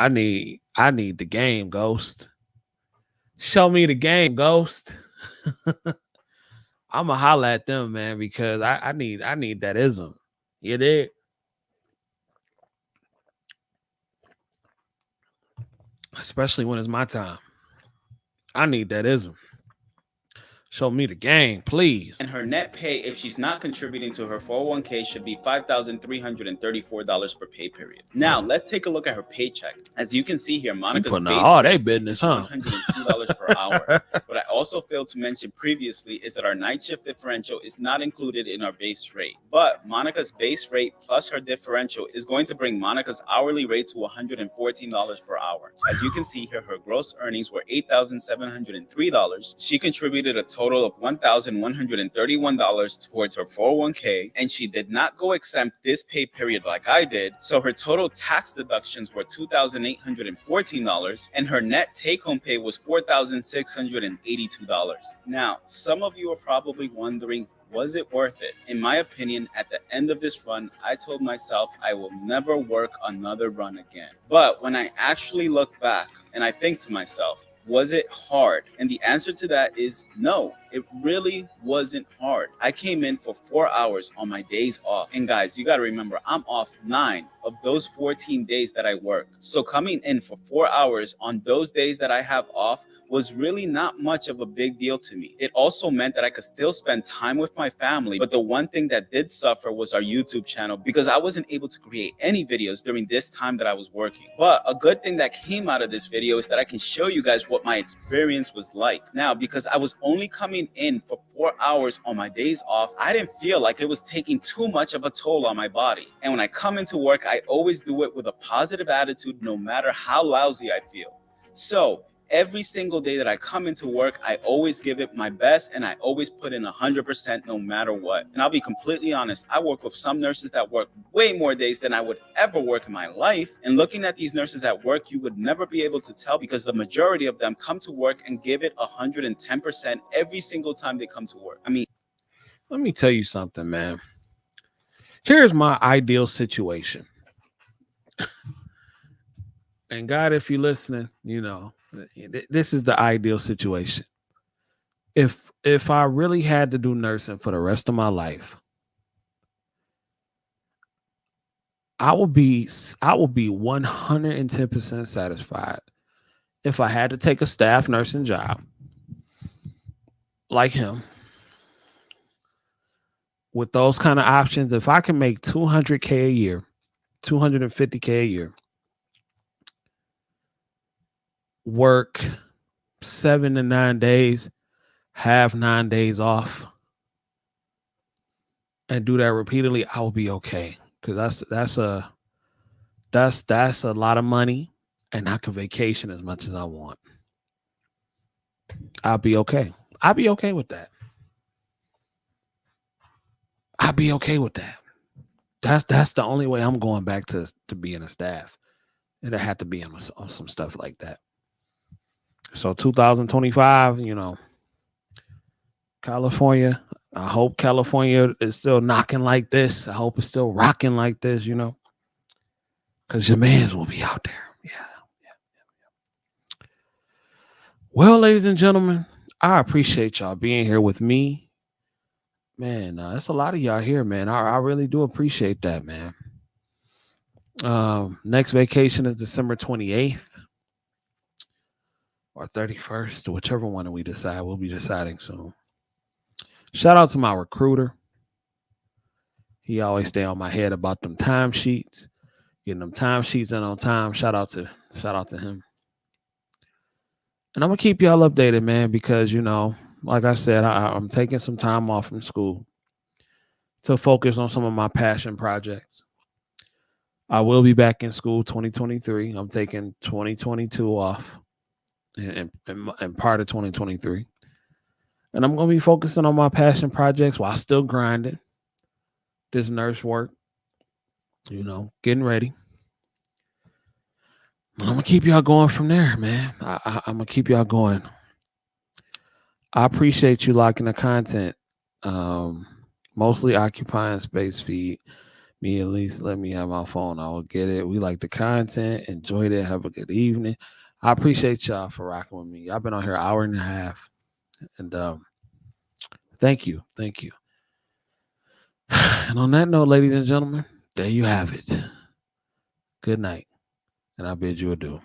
S1: I need the game, Ghost. Show me the game, Ghost. I'ma holla at them, man, because I need that ism. You did. Especially when it's my time. I need that ism. Show me the game, please.
S2: And her net pay, if she's not contributing to her 401k, should be $5,334 per pay period. Now, let's take a look at her paycheck. As you can see here, Monica's
S1: putting
S2: base
S1: all they
S2: rate
S1: business,
S2: is
S1: huh?
S2: $102 per hour. What I also failed to mention previously is that our night shift differential is not included in our base rate. But Monica's base rate plus her differential is going to bring Monica's hourly rate to $114 per hour. As you can see here, her gross earnings were $8,703. She contributed a total of $1,131 towards her 401k, and she did not go exempt this pay period like I did, so her total tax deductions were $2,814, and her net take-home pay was $4,682. Now, some of you are probably wondering, was it worth it? In my opinion, at the end of this run, I told myself I will never work another run again. But when I actually look back and I think to myself, was it hard? And the answer to that is no, it really wasn't hard. I came in for 4 hours on my days off. And guys, you got to remember, I'm off 9 of those 14 days that I work. So coming in for 4 hours on those days that I have off was really not much of a big deal to me. It also meant that I could still spend time with my family. But the one thing that did suffer was our YouTube channel, because I wasn't able to create any videos during this time that I was working. But a good thing that came out of this video is that I can show you guys what my experience was like. Now, because I was only coming in for 4 hours on my days off, I didn't feel like it was taking too much of a toll on my body. And when I come into work, I always do it with a positive attitude, no matter how lousy I feel. So every single day that I come into work, I always give it my best, and I always put in 100% no matter what. And I'll be completely honest, I work with some nurses that work way more days than I would ever work in my life. And looking at these nurses at work, you would never be able to tell, because the majority of them come to work and give it 110% every single time they come to work. I mean,
S1: let me tell you something, man. Here's my ideal situation. And God, if you're listening, this is the ideal situation. If I really had to do nursing for the rest of my life, I will be 110% satisfied if I had to take a staff nursing job like him with those kind of options, if I can make 200K a year, 250K a year, work 7 to 9 days, have 9 days off, and do that repeatedly, I will be okay. Cause that's a lot of money, and I can vacation as much as I want. I'll be okay. I'll be okay with that. I'll be okay with that. That's the only way I'm going back to being a staff. It'll have to be on some stuff like that. So 2025, California. I hope California is still knocking like this. I hope it's still rocking like this, because your mans will be out there. Yeah. Well, ladies and gentlemen, I appreciate y'all being here with me. Man, that's a lot of y'all here, man. I really do appreciate that, man. Next vacation is December 28th or 31st, whichever one we decide. We'll be deciding soon. Shout out to my recruiter. He always stay on my head about them timesheets, getting them timesheets in on time. Shout out to him. And I'm gonna keep y'all updated, man, because like I said, I'm taking some time off from school to focus on some of my passion projects. I will be back in school 2023. I'm taking 2022 off and part of 2023. And I'm going to be focusing on my passion projects while still grinding this nurse work, getting ready. I'm going to keep y'all going from there, man. I'm going to keep y'all going. I appreciate you liking the content. Um, Mostly occupying space feed. Me at least let me have my phone. I will get it. We like the content. Enjoyed it. Have a good evening. I appreciate y'all for rocking with me. I've been on here an hour and a half. And thank you. Thank you. And on that note, ladies and gentlemen, there you have it. Good night. And I bid you adieu.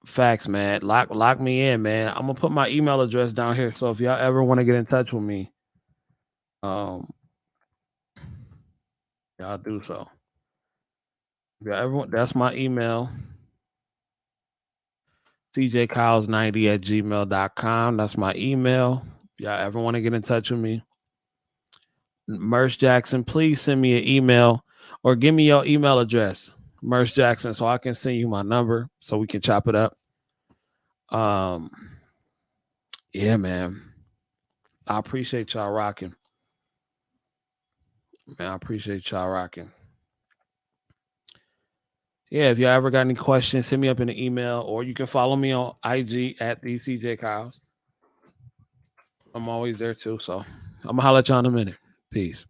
S1: Facts, man. Lock me in, man. I'm gonna put my email address down here. So if y'all ever want to get in touch with me, um, y'all do so. If y'all ever want, that's my email. TJKyles90 at gmail.com. That's my email. If y'all ever want to get in touch with me, Merce Jackson, please send me an email or give me your email address, Merce Jackson, so I can send you my number so we can chop it up. Um, yeah, man. I appreciate y'all rocking. Man, I appreciate y'all rocking. Yeah, if y'all ever got any questions, hit me up in the email or you can follow me on IG at TheCJKyles. I'm always there too. So I'm gonna holler at y'all in a minute. Peace.